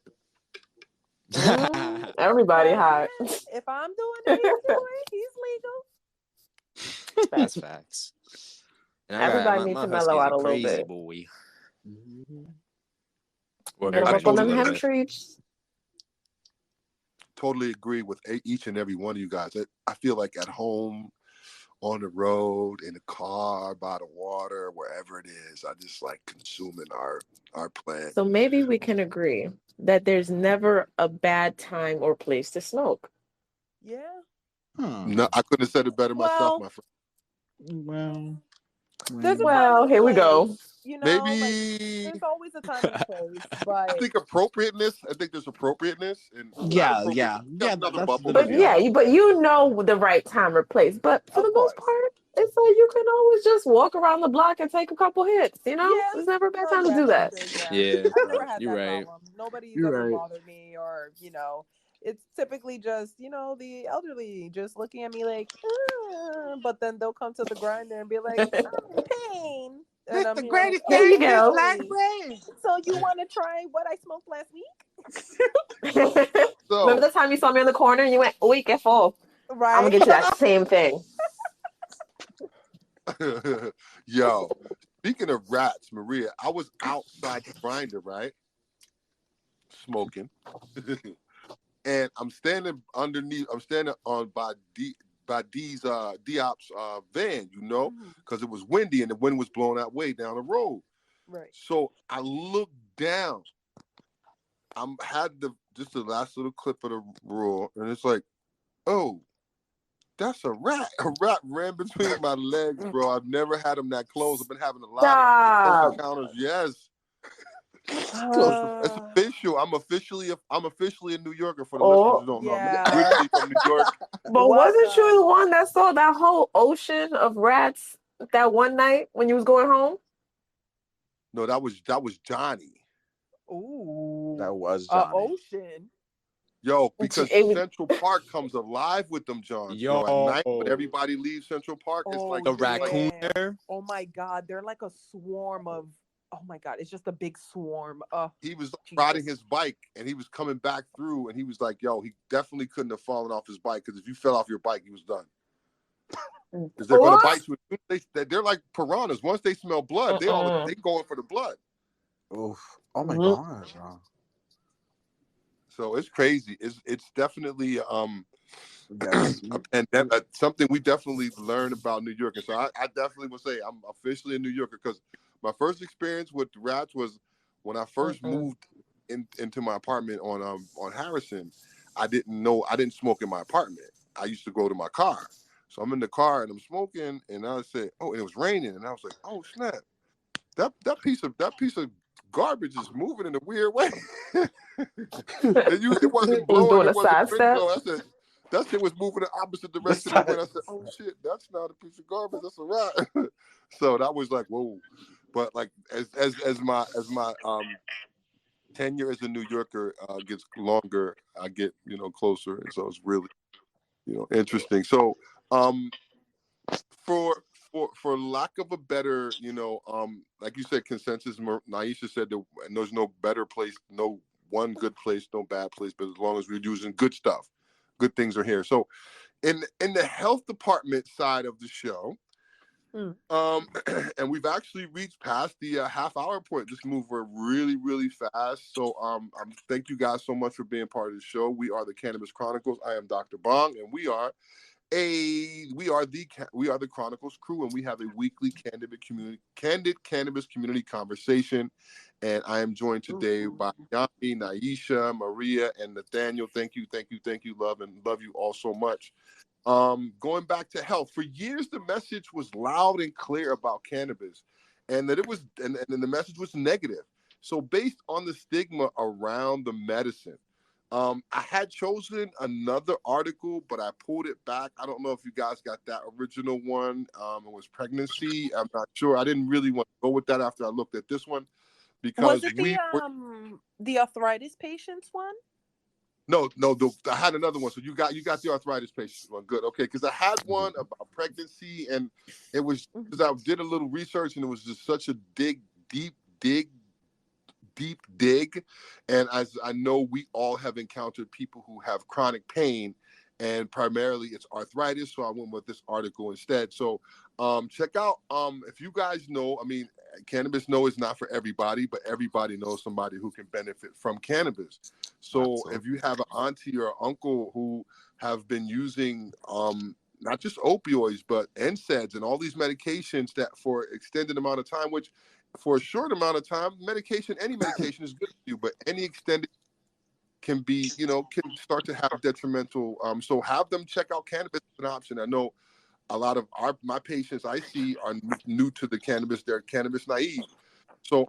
Everybody hot. If I'm doing it, he's doing it. He's legal. That's facts. And Everybody needs to mellow out a little bit. Boy. Get them up on them hemp trees. Totally agree with each and every one of you guys. I feel like at home, on the road, in the car, by the water, wherever it is, I just like consuming our plant. So maybe we can agree that there's never a bad time or place to smoke. Yeah. No, I couldn't have said it better myself, my friend. Here we go. You know, maybe there's always a time and place, but I think appropriateness. I think there's appropriateness, and Another bubble. But you know the right time or place. But for the most part, it's like you can always just walk around the block and take a couple hits. You know, there's never a bad time to do that. Yeah, I've never had that right. problem. Nobody's ever bothered me, or you know. It's typically just, you know, the elderly just looking at me like, but then they'll come to the grinder and be like, I'm in pain. And I'm the greatest thing in life. So you want to try what I smoked last week? Remember the time you saw me in the corner and you went, "Oh, get full." Right. I'm gonna get you that same thing. Yo, speaking of rats, Maria, I was outside the grinder, right? Smoking. And I'm standing on by Diop's van, you know, because it was windy and the wind was blowing that way down the road. Right. So I looked down. Had just the last little clip of the roar, and it's like, oh, that's a rat. A rat ran between my legs, bro. I've never had them that close. I've been having a lot of close encounters. Yes. It's official. I'm officially a New Yorker for the listeners who don't know. I'm originally from New York. But wasn't you the one that saw that whole ocean of rats that one night when you was going home? No, that was Johnny. Ooh. That was Johnny. Ocean. Yo, because Central Park comes alive with them, John. Yo, at night when everybody leaves Central Park, it's like the raccoon there. Oh my God, they're like a swarm of. Oh my God, it's just a big swarm. He was riding his bike and he was coming back through and he was like, yo, he definitely couldn't have fallen off his bike because if you fell off your bike, he was done. Because they're going to bite you. They're like piranhas. Once they smell blood, they going for the blood. Oof. Oh my God. So it's crazy. It's definitely Yes. a pandemic, something we definitely learned about New York. And so I definitely would say I'm officially a New Yorker, because my first experience with rats was when I first moved into my apartment on Harrison. I didn't smoke in my apartment. I used to go to my car. So I'm in the car and I'm smoking, and I said, "Oh," and it was raining, and I was like, "Oh snap! That piece of garbage is moving in a weird way." It wasn't It was blowing, doing it a wasn't wind sidestep. blowing. I said, that shit was moving the opposite The direction of when I said, size. "Oh shit, that's not a piece of garbage, that's a rat." So that was like, whoa. But like as my tenure as a New Yorker gets longer, I get closer, and so it's really interesting. So for for lack of a better, like you said, consensus. Naisha said that there's no better place, no one good place, no bad place, but as long as we're using good stuff, good things are here. So in the health department side of the show, and we've actually reached past the half hour point. This moved really, really fast. So thank you guys so much for being part of the show. We are the Cannabis Chronicles. I am Dr. Bong, and we are the Chronicles Crew, and we have a weekly candid cannabis community conversation. And I am joined today by Yami, Naisha, Maria, and Nathaniel. Thank you, love you all so much. Going back to health, for years the message was loud and clear about cannabis, and that it was, and the message was negative. So based on the stigma around the medicine, I had chosen another article, but I pulled it back. I don't know if you guys got that original one. It was pregnancy. I'm not sure. I didn't really want to go with that after I looked at this one, because Was it the arthritis patients one? No, I had another one. So you got the arthritis patients one. Good. Okay. Because I had one about pregnancy, and it was because I did a little research, and it was just such a deep dig. And as I know, we all have encountered people who have chronic pain, and primarily it's arthritis. So I went with this article instead. So check out, if you guys know, I mean, cannabis is not for everybody, but everybody knows somebody who can benefit from cannabis. So Absolutely. if you have an auntie or uncle who have been using not just opioids, but NSAIDs and all these medications that for extended amount of time, which for a short amount of time, any medication is good for you, but any extended can be, can start to have detrimental. So have them check out cannabis as an option. I know a lot of my patients I see are new to the cannabis. They're cannabis naive. So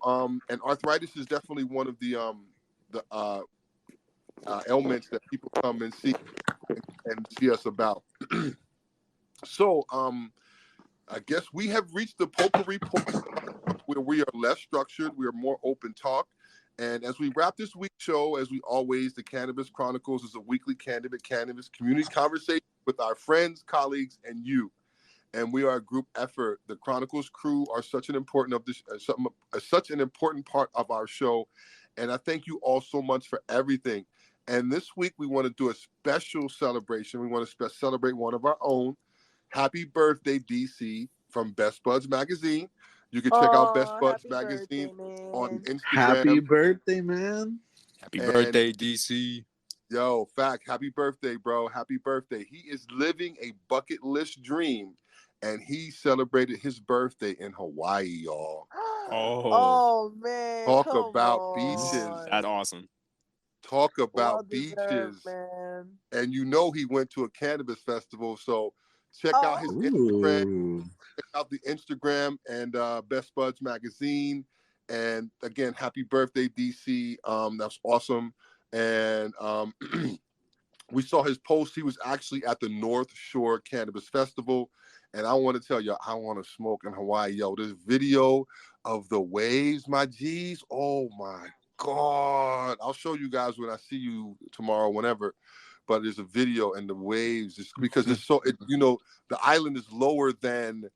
and arthritis is definitely one of the ailments that people come and see us about. So I guess we have reached the potpourri point where we are less structured, we are more open talk. And as we wrap this week's show, as we always, the Cannabis Chronicles is a weekly cannabis community conversation with our friends, colleagues, and you. And we are a group effort. The Chronicles Crew are such an important part of our show. And I thank you all so much for everything. And this week we want to do a special celebration. We want to celebrate one of our own. Happy birthday, DC, from Best Buds Magazine. You can check out Best Buds Magazine on Instagram. Happy birthday, man. Happy birthday, DC. Yo, fact, happy birthday, bro. Happy birthday. He is living a bucket list dream, and he celebrated his birthday in Hawaii, y'all. Oh man. Talk about beaches. That's awesome. Talk about Well beaches. deserved, man. And he went to a cannabis festival. So check out his Instagram. Check out the Instagram and Best Buds Magazine. And again, happy birthday, DC. That's awesome. And we saw his post. He was actually at the North Shore Cannabis Festival. And I want to tell you, I want to smoke in Hawaii. Yo, this video of the waves, my G's. Oh, my God. I'll show you guys when I see you tomorrow, whenever. But there's a video and the waves, just because it's so, the island is lower than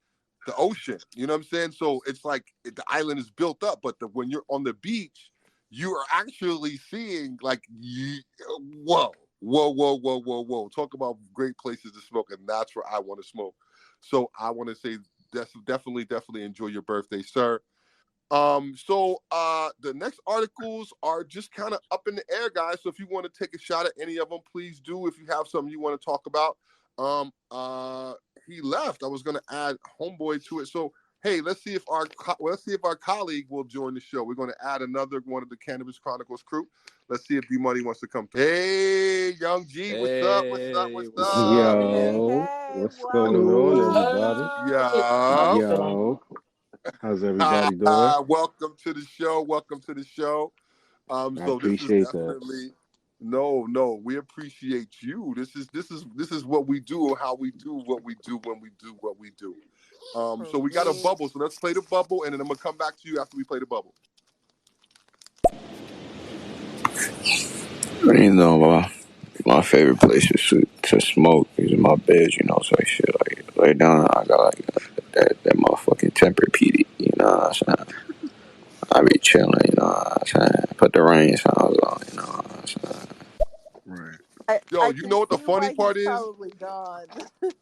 the ocean. You know what I'm saying? So it's like the island is built up, but when you're on the beach, you are actually seeing like, whoa. Talk about great places to smoke, and that's where I want to smoke. So I want to say definitely enjoy your birthday, sir. So the next articles are just kind of up in the air, guys. So if you want to take a shot at any of them, please do. If you have something you want to talk about. He left. I was gonna add homeboy to it. So hey, let's see if our colleague will join the show. We're gonna add another one of the Cannabis Chronicles crew. Let's see if D Money wants to come. Hey, Young G, what's up? What's up? What's up? Yo, what's going on, everybody? Yeah. Yo, how's everybody doing? Welcome to the show. Welcome to the show. I So this is appreciate that. definitely no. We appreciate you. This is what we do. How we do what we do when we do what we do. So we got a bubble. So let's play the bubble, and then I'm gonna come back to you after we play the bubble. You know, my favorite place to smoke is in my bed, you know, so shit, like, lay down, I got, like, that motherfucking Tempur-Pedic, you know what I'm saying? I be chilling, you know what I'm saying? Put the rain sounds on, you know what I'm saying? Right. Yo, you know what the funny part is? Probably gone.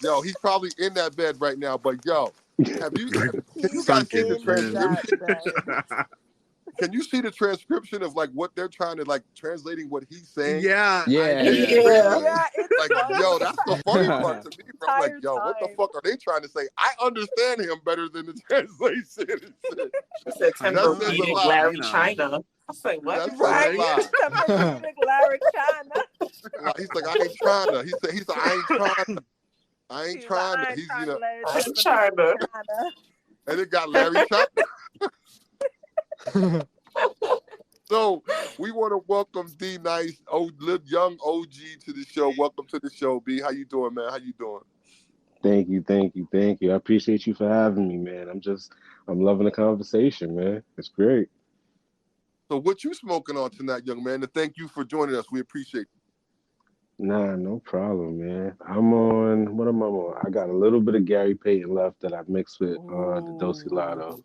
Yo, he's probably in that bed right now, but yo, can you guys see the in transcription? that bed. Can you see the transcription of like what they're trying to like translating what he's saying? Yeah. Yeah. Yeah, it's Like, funny. yo, that's the funny part to me. Bro. I'm like, yo, what the Entire fuck are they trying to say? I understand him better than the translation and shit. She said That Tempo says a eating lot. Larry you know. China. I was like, what? That says Right? a lot. Tempur-Pedic Larry China. Like, he's like, I ain't trying to. He said, I ain't trying to. I ain't He's trying like, to. I ain't He's, trying you to know, let it I'm touch the China. China. and it got Larry China. So we want to welcome D Nice, young OG to the show. Welcome to the show, B. How you doing, man? How you doing? Thank you. I appreciate you for having me, man. I'm loving the conversation, man. It's great. So what you smoking on tonight, young man? And thank you for joining us. We appreciate it. Nah, no problem, man. What am I on? I got a little bit of Gary Payton left that I mixed with the Dosilato.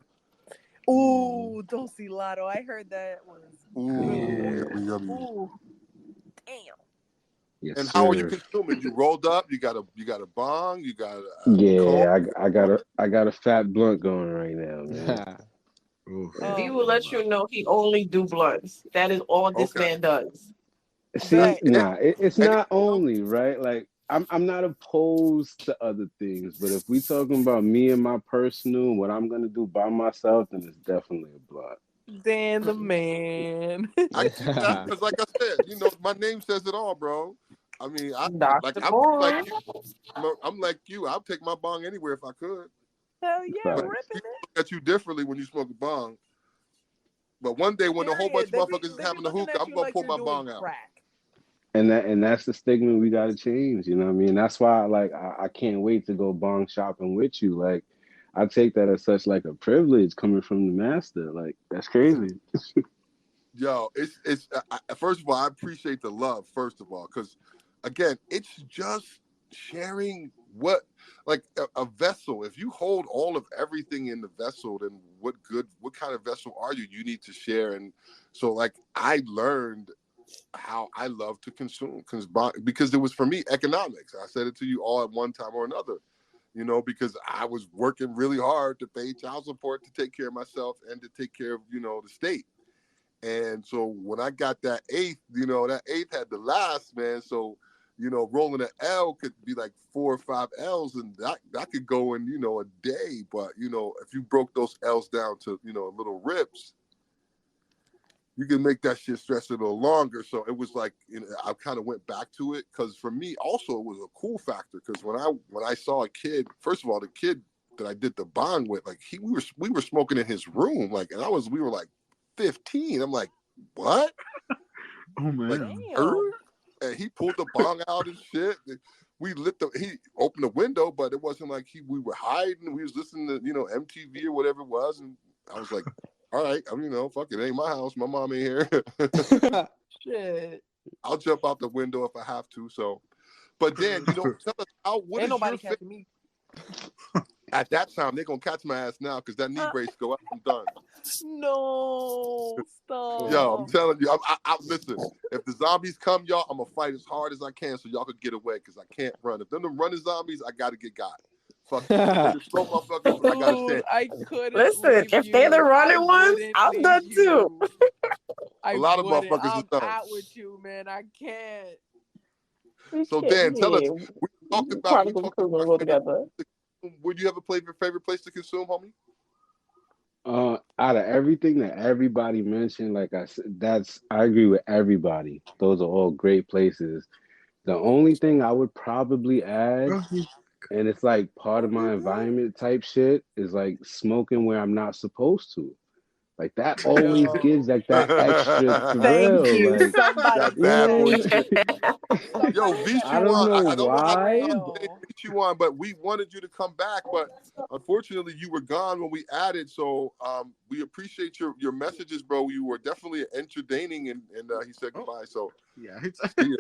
Ooh, Dosilato. I heard that was good. Yeah. Ooh, damn. Yes, And sir. how are you consuming? You rolled up? You got a bong? You got a Yeah, I got a fat blunt going right now, man. He will let you know he only do blunts. That is all this man does. See, Right. it's not only right. Like I'm not opposed to other things, but if we talking about me and my personal, what I'm gonna do by myself, then it's definitely a blunt. Dan the man. I get that because, like I said, you know, my name says it all, bro. I mean, I'm like you. I'll take my bong anywhere if I could. Hell yeah, Facts. ripping it. Look at you differently when you smoke a bong. But one day when a whole bunch of motherfuckers is having a hookah, I'm gonna pull my bong out. Crack. And that's the stigma we got to change. You know what I mean? That's why I can't wait to go bong shopping with you. Like I take that as such like a privilege coming from the master. Like that's crazy. Yo, it's first of all, I appreciate the love. First of all, because again, it's just sharing what like a vessel. If you hold all of everything in the vessel, then what kind of vessel are you? You need to share. And so like I learned how I love to consume because it was for me economics. I said it to you all at one time or another, you know, because I was working really hard to pay child support to take care of myself and to take care of, you know, the state. And so when I got that eighth, you know, that eighth had the last, man. So, you know, rolling an L could be like 4 or 5 L's, and that could go in, you know, a day. But, you know, if you broke those L's down to, you know, little rips, you can make that shit stretch a little longer. So it was like, you know, I kind of went back to it because for me also it was a cool factor because when I saw a kid, first of all, the kid that I did the bond with, like we were smoking in his room, like, and we were like 15. I'm like, what? Oh man. Like, and he pulled the bong out and shit. He opened the window, but it wasn't like we were hiding. We was listening to, you know, MTV or whatever it was, and I was like, all right, I mean, you know, fuck it, ain't my house. My mom ain't here. Shit. I'll jump out the window if I have to. So, but Dan, you know, tell us what ain't is nobody your catching me. At that time, they're gonna catch my ass now because that knee brace go up. I'm done. No, stop. Yo, I'm telling you, I listen. If the zombies come, y'all, I'm gonna fight as hard as I can so y'all could get away because I can't run. If them running zombies, I gotta get got. Fuck the slow motherfuckers. I gotta say, Dude, I couldn't Listen, leave if they're the you. I running ones, wouldn't I'm leave done too. you. I a lot of wouldn't. motherfuckers is I'm done. out with you, man. I can't. So Dan, tell us. We talked about Chronicles Crew gonna go together. Would you ever play your favorite place to consume, homie? Out of everything that everybody mentioned, like I said, I agree with everybody. Those are all great places. The only thing I would probably add, and it's like part of my environment type shit, is like smoking where I'm not supposed to. Like that always gives like that extra Thank thrill. you. Like, Somebody That you bad boy know, shit. Yo, Somebody said I don't Vichuan, know I don't know how to why. say Vichuan, but we wanted you to come back, but unfortunately you were gone when we added. So we appreciate your messages, bro. You were definitely entertaining, and he said goodbye. So Yeah. see ya.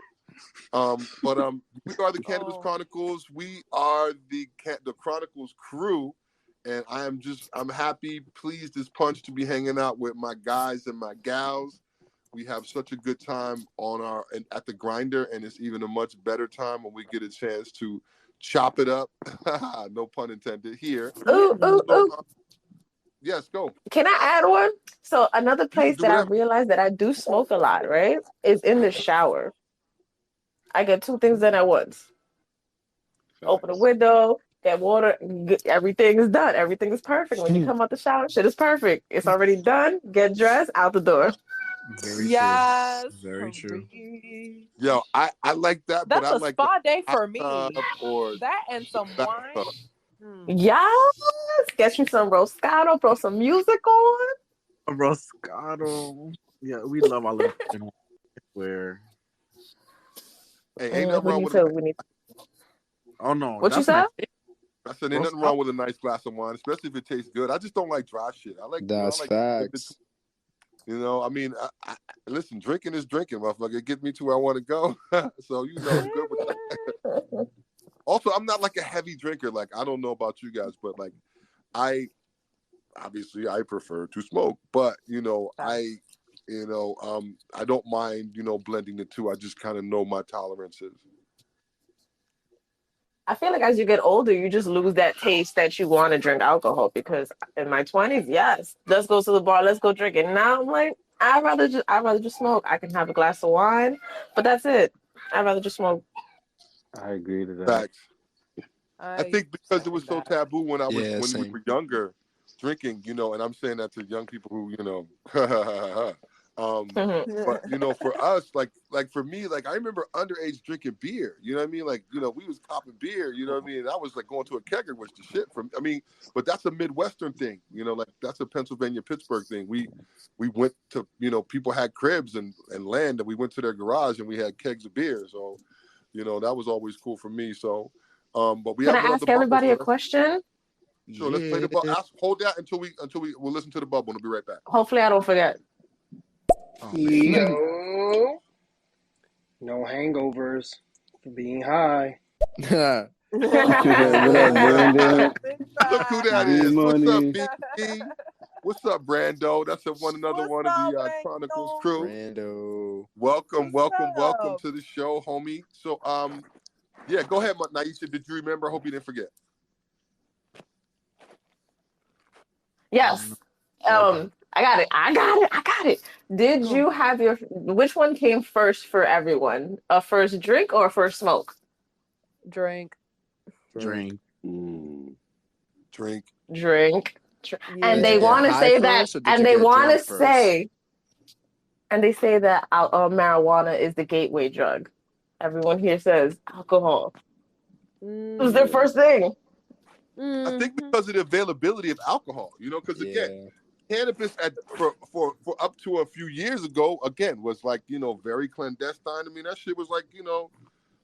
But we are the Cannabis Chronicles. We are the Chronicles Crew, and I'm happy, pleased as punch to be hanging out with my guys and my gals. We have such a good time at the grinder, and it's even a much better time when we get a chance to chop it up. No pun intended here. Ooh, ooh, ooh. Yes, go. Can I add one? So another place that I whatever. realized that I do smoke a lot, right, is in the shower. I get two things done at once. Open the window, get water, everything is done. Everything is perfect. When you come out the shower, shit is perfect. It's already done. Get dressed, out the door. Very yes. true. Very true. Yo, I like that, but That's I a like spa day hot for me. tub or That and some wine. Yes. Get you some Roscato, throw some music on. Roscato. Yeah, we love all of it. Where? Hey, ain't nothing wrong with it. Oh no. What you said? I said ain't nothing wrong with a nice glass of wine, especially if it tastes good. I just don't like dry shit. I like that's facts. You know, I mean, listen, drinking is drinking, motherfucker. It gets me to where I want to go. So you know, I'm good with that. Also, I'm not like a heavy drinker. Like, I don't know about you guys, but like, I prefer to smoke. But you know, I don't mind, blending the two. I just kind of know my tolerances. I feel like as you get older, you just lose that taste that you want to drink alcohol. Because in my 20s, yes, let's go to the bar, let's go drink it. Now I'm like, I'd rather just smoke. I can have a glass of wine, but that's it. I'd rather just smoke. I agree to that. Facts. I think because it was so taboo when we were younger, drinking, and I'm saying that to young people who, but for us, like for me, like I remember underage drinking beer. You know what I mean? Like, we was copping beer. You know what I mean? And I was like going to a kegger, which the shit from. I mean, but that's a Midwestern thing. Like that's a Pennsylvania, Pittsburgh thing. We went to people had cribs and land, and we went to their garage and we had kegs of beer. So, that was always cool for me. So, but we Can have I ask everybody a question? Sure, let's play the bubble. Hold that until we'll listen to the bubble. And we'll be right back. Hopefully, I don't forget. Yo, no hangovers for being high. What up, Brandon? Look who that is. What's up, B? What's up, Brando? That's another one of the Chronicles Crew. Brando. Welcome to the show, homie. So, yeah, go ahead, Naisha. Did you remember? I hope you didn't forget. Yes. I got it. Did you have which one came first for everyone? A first drink or a first smoke? Drink. Mm. Drink. Yeah. And they want to say that, and they want to say, and they say that marijuana is the gateway drug. Everyone here says alcohol. It was their first thing. I think because of the availability of alcohol, because again, cannabis for up to a few years ago, again, was like, very clandestine. I mean, that shit was like,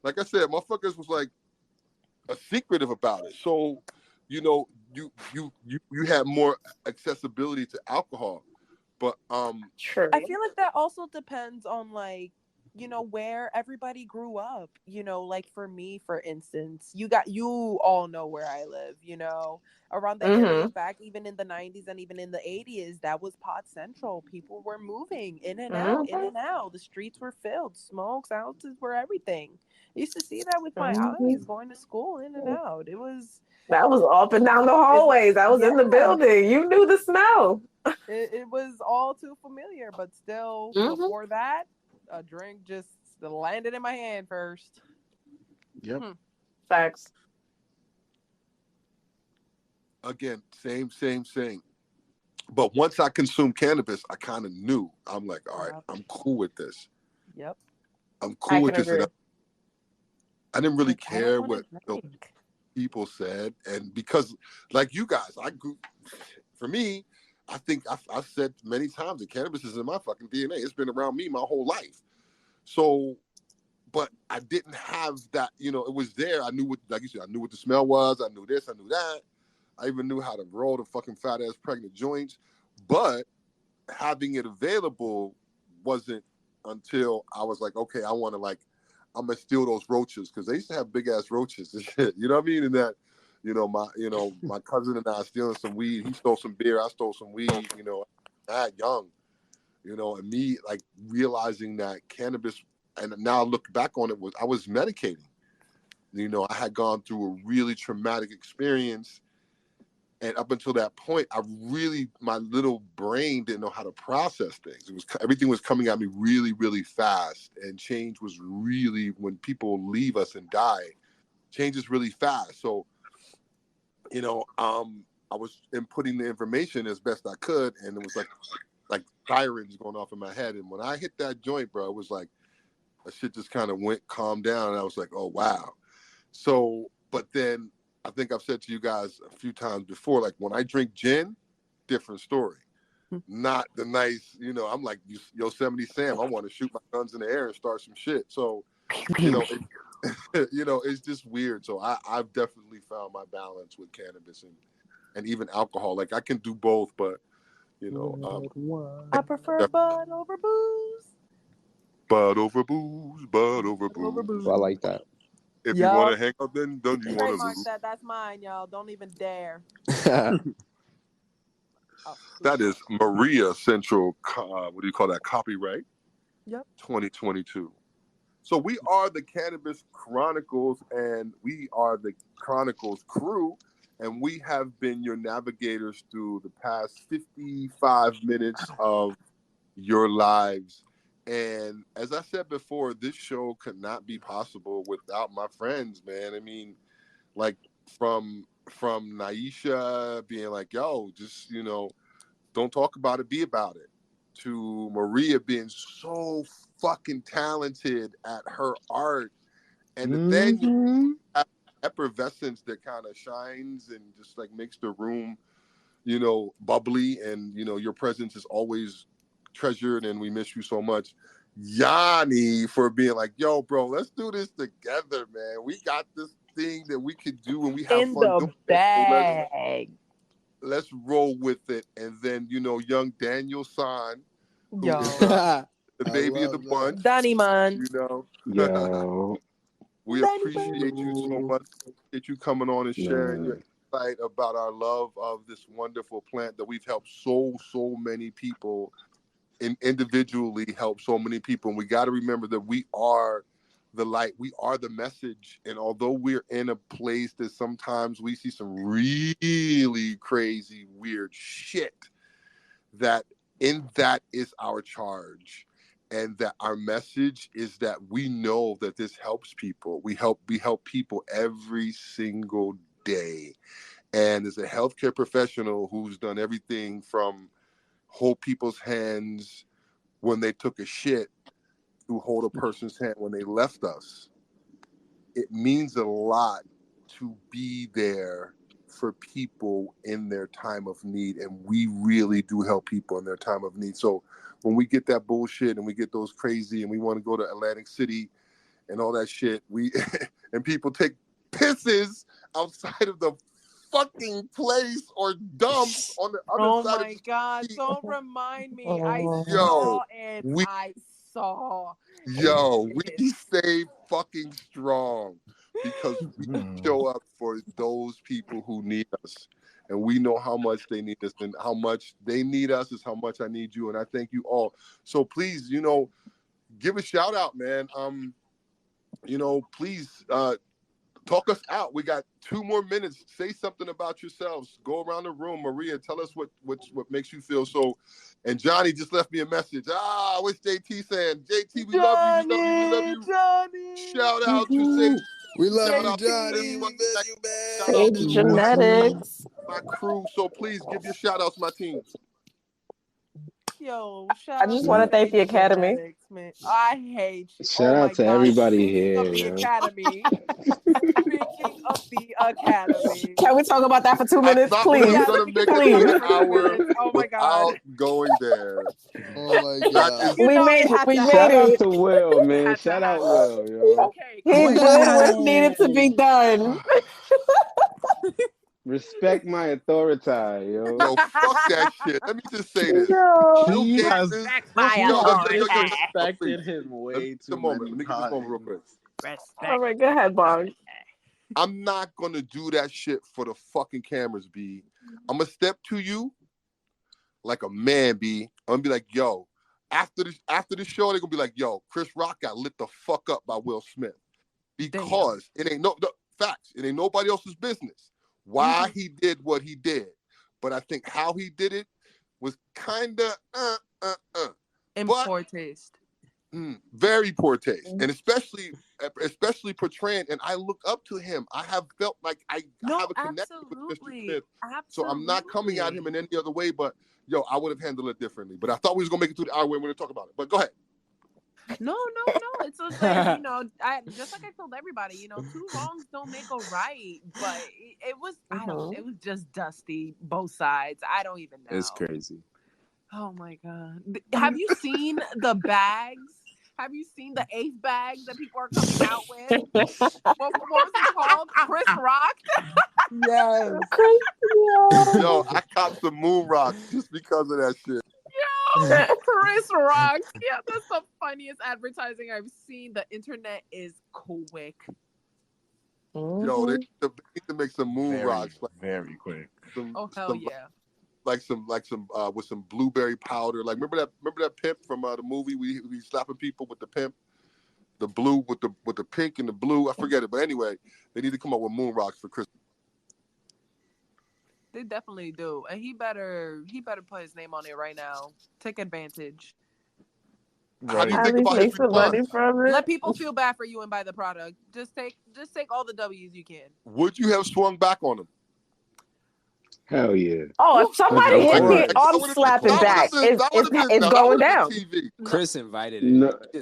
like I said, motherfuckers was like a secretive about it. So, you had more accessibility to alcohol. But I feel like that also depends on like where everybody grew up. Like for me, for instance, you all know where I live, around the area back even in the 90s and even in the 80s, that was pot central. People were moving in and out, in and out. The streets were filled, smokes, houses were everything. I used to see that with my eyes going to school, in and out. That was up and down the hallways. I was in the building. You knew the smell. It was all too familiar, but still, before that, a drink just landed in my hand first. Yep. Facts. Again, same. But once I consumed cannabis, I kind of knew. I'm like, all right, I'm cool with this. Yep. I'm cool with this. And I didn't really Like, I care don't what wanna drink. people said. And because, like you guys, for me, I think I've said many times that cannabis is in my fucking DNA. It's been around me my whole life. So, but I didn't have that, it was there. I knew what, like you said, I knew what the smell was. I knew this, I knew that. I even knew how to roll the fucking fat ass pregnant joints. But having it available wasn't until I was like, okay, I'm gonna steal those roaches, because they used to have big ass roaches and shit. You know what I mean? And that, my cousin and I stealing some weed. He stole some beer. I stole some weed. That young, and me like realizing that cannabis. And now I look back on it, I was medicating. I had gone through a really traumatic experience. And up until that point, my little brain didn't know how to process things. Everything was coming at me really, really fast. And change was really, when people leave us and die, change is really fast. So, I was inputting the information as best I could. And it was like sirens going off in my head. And when I hit that joint, bro, it was like, that shit just kind of calmed down. And I was like, oh, wow. So, but then I think I've said to you guys a few times before, like when I drink gin, different story. Not the nice, I'm like Yosemite Sam. I want to shoot my guns in the air and start some shit. So, it's just weird. So I've definitely found my balance with cannabis and even alcohol. Like I can do both, but, I prefer bud over booze. Bud over booze, bud over booze. I like that. If you want to hang out, then don't you want to Trademark lose? that's mine, y'all. Don't even dare. That is Maria Central, what do you call that, copyright? Yep. 2022. So we are the Cannabis Chronicles, and we are the Chronicles Crew, and we have been your navigators through the past 55 minutes of your lives. And as I said before, this show could not be possible without my friends, man. I mean, like from Naisha being like, yo, just, don't talk about it, be about it, to Maria being so fucking talented at her art. And then you have effervescence that kind of shines and just like makes the room, bubbly. And, your presence is always treasured, and we miss you so much. Yanni, for being like, yo, bro, let's do this together, man. We got this thing that we could do, and we have in fun the doing bag. it. So let's roll with it. And then, young Daniel San, who is the baby of the bunch. Danny man. Yo. We appreciate you so much. Appreciate you coming on and sharing your insight about our love of this wonderful plant that we've helped so many people, and individually help so many people. And we got to remember that we are the light, we are the message. And although we're in a place that sometimes we see some really crazy, weird shit, that is our charge. And that our message is that we know that this helps people. We help people every single day. And as a healthcare professional who's done everything from hold people's hands when they took a shit to hold a person's hand when they left us, it means a lot to be there for people in their time of need. And we really do help people in their time of need. So when we get that bullshit and we get those crazy and we want to go to Atlantic City and all that shit, and people take pisses outside of the fucking place or dumps on the other side. Oh my God! Don't remind me. I Yo, saw it. we I saw. Yo, we stay fucking strong because we show up for those people who need us. And we know how much they need us, and how much they need us is how much I need you. And I thank you all. So please, give a shout out, man. Please talk us out. We got 2 more minutes. Say something about yourselves. Go around the room. Maria, tell us what makes you feel so. And Johnny just left me a message. What's JT saying? JT, we love you. We love you. Johnny. Shout out to Sage. We love Shout you, out to Johnny. We everybody. miss you, man. Shout out Sage to Genetics. my crew. So please give your shout outs, my team. Yo, I shout just out want to to thank the Sage Academy. Genetics, man. I hate you. Shout Oh out my to God. everybody Speaking here, of the yo. Academy. Speaking of the Academy. Can we talk about that for 2 I minutes, thought we please? were going to make it Please. through the hour Oh my God. without going there. Oh my That God. is You We know made it it. had We to made Shout out it. to Will, man. Had to Shout out happen. Will, yo. Okay, He come did on. what needed to be done. Respect my authority, yo. yo, fuck that shit. Let me just say this. Yo. Bill He Gates has is my yo, authority. disrespected him Let me way take too a moment. many Let me get this moment real times. quick. All right, go ahead, Bong. I'm not gonna do that shit for the fucking cameras, B. I'm gonna step to you like a man, B. I'm gonna be like, yo, after the show, they're gonna be like, yo, Chris Rock got lit the fuck up by Will Smith. Because it ain't no facts. It ain't nobody else's business why he did what he did. But I think how he did it was kinda In But poor taste. very poor taste, and especially portraying. And I look up to him. I have felt like I have a connection with Mr. Smith, so I'm not coming at him in any other way. But yo, I would have handled it differently. But I thought we was gonna make it through the hour. We're gonna talk about it. But go ahead. No. It's just like, I just like I told everybody, 2 wrongs don't make a right. But it was, I don't. It was just dusty, both sides. I don't even know. It's crazy. Oh my God. Have you seen the bags? Have you seen the 8th bags that people are coming out with? What was it called? Chris Rock? Yes. Yo, I copped some moon rocks just because of that shit. Yo, Chris Rock. Yeah, that's the funniest advertising I've seen. The internet is quick. Yo, they need to make some moon rocks. Very quick. Hell yeah. Like some with some blueberry powder. Like remember that pimp from the movie? We slapping people with the pimp, the blue with the pink and the blue. I forget it, but anyway, they need to come up with moon rocks for Christmas. They definitely do, and he better put his name on it right now. Take advantage. How do you think about his response? Let people feel bad for you and buy the product. Just take all the W's you can. Would you have swung back on him? Hell yeah. Oh, if somebody hit me, I'm slapping back. It's going down. Chris invited it. No. The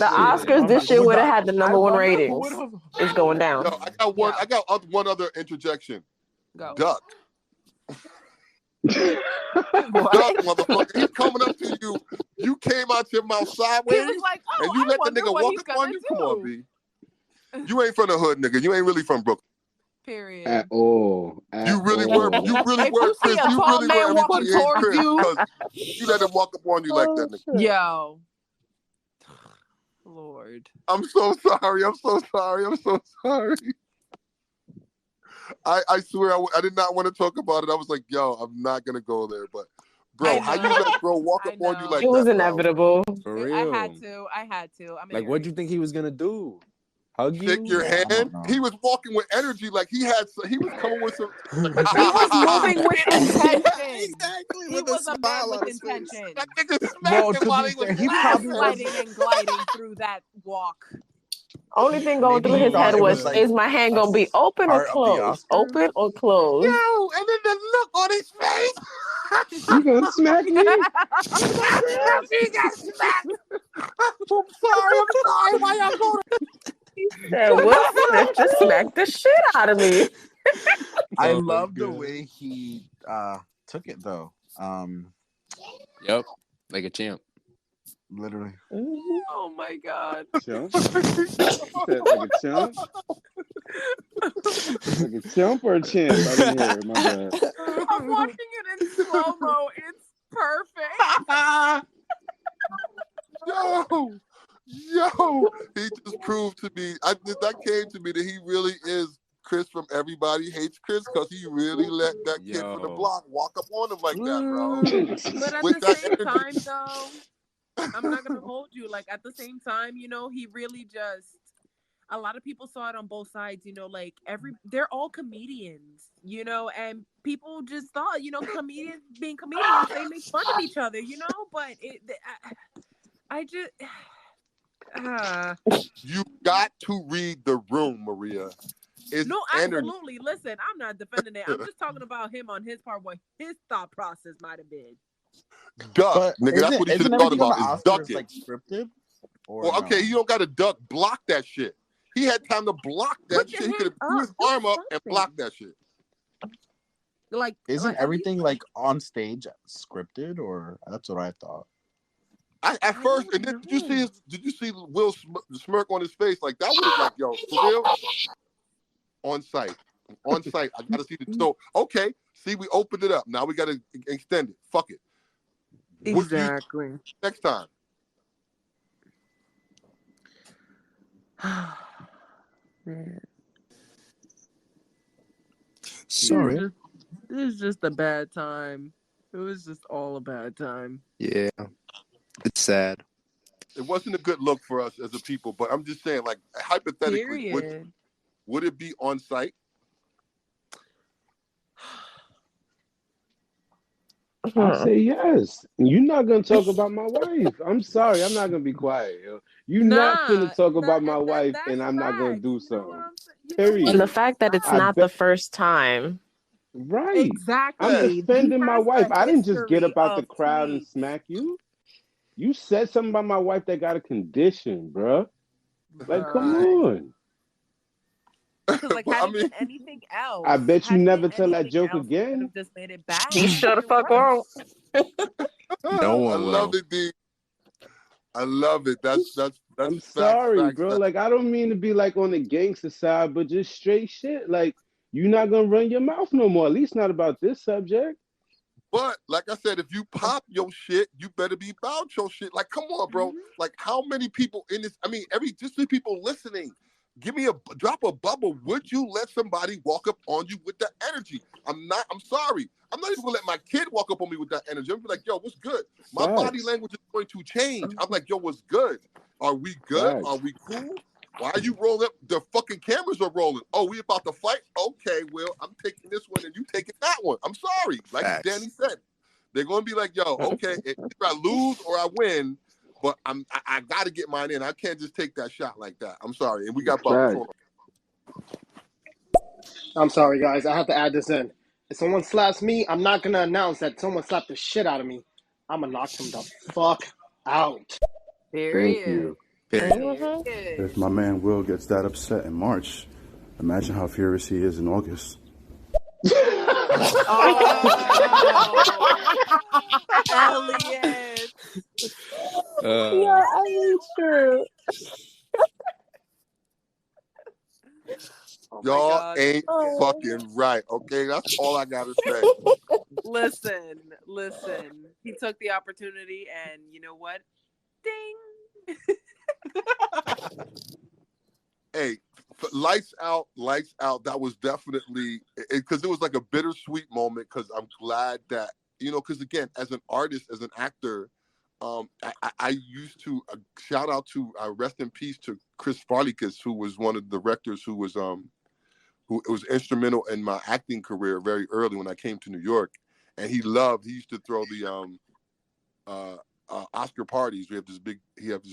Oscars this year would have had the #1 ratings. It's going down. Yo, I got one other interjection. Go. Duck. Duck, motherfucker. He's coming up to you. You came out your mouth sideways. He was like, and you let the nigga walk up on you. Come on, B. You ain't from the hood, nigga. You ain't really from Brooklyn. Period. At all. You really were, Chris. You really were everybody ain't Chris. Because you let him walk up on you like that, nigga. Yo. Lord. I'm so sorry. I swear I did not want to talk about it. I was like, yo, I'm not going to go there. But, bro, how you let bro walk up on you like that? It was inevitable. For real. I had to. Like, what'd you think he was going to do? Hug you? Shake your hand. He was walking with energy, like he was coming with some. He was moving with intention. Exactly. He was a man with intention. That nigga Well, smacked him while he was he probably sliding and gliding through that walk. Only thing going through his head was, is my hand gonna be open or closed? Open or closed? Yo, and then the look on his face. You gonna smack me? He got smacked. I'm sorry. Why y'all going? Will Smith just smacked the shit out of me. I love the way he took it though. Yep, like a champ. Literally. Oh my God. Chump? Like a chump? Like a chump or a champ? I didn't hear it. My bad. I'm watching it in slow-mo. It's perfect. Yo, yo, he just proved to me. That came to me that he really is Chris from Everybody Hates Chris, because he really let that kid from the block walk up on him like that, bro. But at With the that same energy. time, though, I'm not gonna hold you. Like at the same time, you know, he really just. A lot of people saw it on both sides, you know, like they're all comedians, you know, and people just thought, you know, comedians being comedians, they make fun of each other, you know, but I just, you got to read the room, Maria. It's no, energy. absolutely. Listen, I'm not defending it. I'm just talking about him on his part, what his thought process might have been. Duck, But nigga, that's what he should have thought about is ducking. Like scripted? Or well, okay, you don't got to duck, block that shit. He had time to block that shit. He could have threw his arm up and blocked that shit. Like, isn't everything like on stage scripted, or that's what I thought. At first, and then did you see Will smirk on his face? Like that was like, yo, for real? On site. I gotta see the so okay. See, we opened it up. Now we gotta extend it. Fuck it. Exactly. Next time. Man. Sorry. This is just a bad time. It was just all a bad time. Yeah. It's sad. It wasn't a good look for us as a people, but I'm just saying, like, hypothetically, would it be on site? I say yes. You're not gonna talk about my wife. I'm sorry, I'm not gonna be quiet. Yo. You're not gonna talk about my wife, and I'm not gonna do something. Period. And the fact that it's not the first time. Right. Exactly. I'm defending my wife. I didn't just get up out the crowd and tweets. smack you. You said something about my wife that got a condition, bruh. Like, come on. Like, had it been anything else, I bet you never tell that joke again. Just made it bad. You shut the fuck up. No one I love it, D. I love it. That's I'm sorry, bro. Like, I don't mean to be like on the gangster side, but just straight shit. Like, you're not gonna run your mouth no more. At least not about this subject. But like I said, if you pop your shit, you better be about your shit. Like, come on, bro. Like, how many people in this? I mean, just the people listening. Drop a bubble. Would you let somebody walk up on you with that energy? I'm sorry. I'm not even gonna let my kid walk up on me with that energy. I'm gonna be like, yo, what's good? My body language is going to change. I'm like, yo, what's good? Are we good? Are we cool? Why are you rolling up? The fucking cameras are rolling. Oh, we about to fight? Okay, well, I'm taking this one and you taking that one. I'm sorry. Like Danny said, they're gonna be like, yo, okay, if I lose or I win, but I got to get mine in. I can't just take that shot like that. I'm sorry. And we got Bob. I'm sorry, guys. I have to add this in. If someone slaps me, I'm not going to announce that someone slapped the shit out of me. I'm going to knock them the fuck out. Thank you. If my man Will gets that upset in March, imagine how furious he is in August. Elliot. Yeah, I mean, true. Y'all ain't fucking right, okay? That's all I gotta say. Listen. He took the opportunity, and you know what? Ding. Hey, lights out. That was definitely because it was like a bittersweet moment. Because I'm glad that because again, as an artist, as an actor. I used to shout out to rest in peace to Chris Farleycus, who was one of the directors who was instrumental in my acting career very early when I came to New York, and he used to throw the Oscar parties. He had this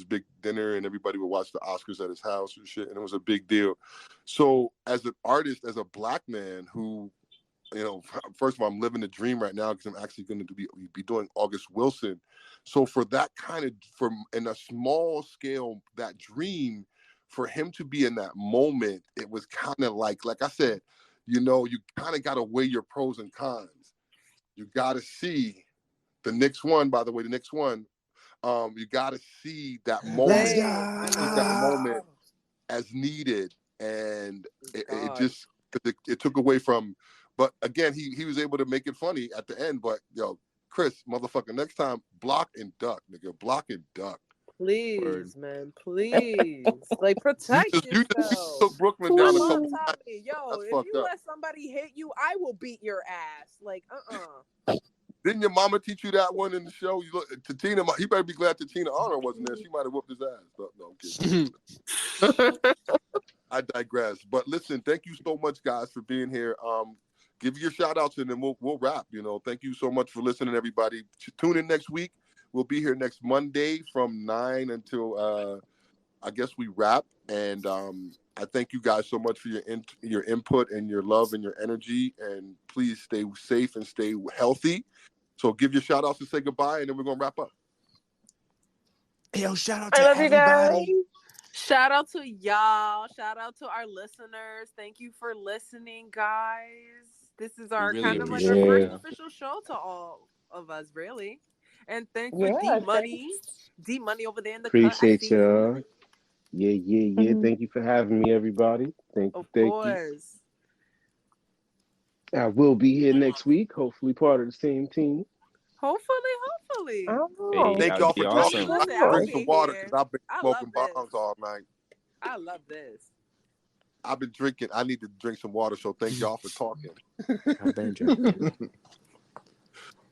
big dinner, and everybody would watch the Oscars at his house and shit, and it was a big deal. So as an artist, as a Black man who first of all, I'm living the dream right now because I'm actually going to be doing August Wilson. So for that in a small scale, that dream, for him to be in that moment, it was kind of like I said, you kind of got to weigh your pros and cons. You got to see the Knicks won, by the way, you got to see that moment as needed. And it took away from, but again, he was able to make it funny at the end. But Chris, motherfucker, next time block and duck, nigga, block and duck. Please, man, please. Like, protect You just yourself. took Brooklyn My down a mom couple taught times. me, yo, That's if fucked you up. let somebody hit you, I will beat your ass. Like, Didn't your mama teach you that one in the show? You look, Tatina, he better be glad Tatina Honor wasn't there. She might have whooped his ass. No, I'm kidding. I digress. But listen, thank you so much, guys, for being here. Give your shout outs and then we'll wrap. Thank you so much for listening, everybody. Tune in next week. We'll be here next Monday from 9 until I guess we wrap. And I thank you guys so much for your input and your love and your energy. And please stay safe and stay healthy. So give your shout outs and say goodbye, and then we're gonna wrap up. Yo, shout out I to love you guys. everybody. shout out to y'all. Shout out to our listeners. Thank you for listening, guys. This is our really kind of like our appreciate first Yeah. official show to all of us, really. And thanks Yeah, for D thanks. Money. D Money over there in the cut. I Appreciate see you. y'all. Yeah. Mhm. Thank you for having me, everybody. Thank Of you. course. I will be here next week. Hopefully, part of the same team. Hopefully. Oh, Hey, Thank that y'all would for be I talking. mean, awesome. listen, I'll Drink be some water here. because I've been I smoking love this. bongs all night. I love this. I've been drinking. I need to drink some water. So thank y'all for talking. I've been drinking.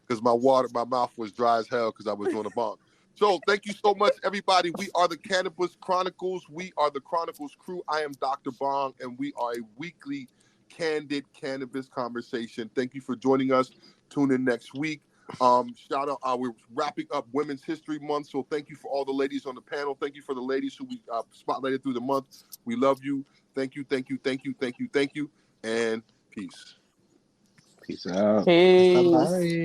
Because my mouth was dry as hell because I was doing a bong. So thank you so much, everybody. We are the Cannabis Chronicles. We are the Chronicles Crew. I am Dr. Bong, and we are a weekly candid cannabis conversation. Thank you for joining us. Tune in next week. Shout out, we're wrapping up Women's History Month, so thank you for all the ladies on the panel. Thank you for the ladies who we spotlighted through the month. We love you. Thank you, and peace. Peace out. peace. Bye-bye.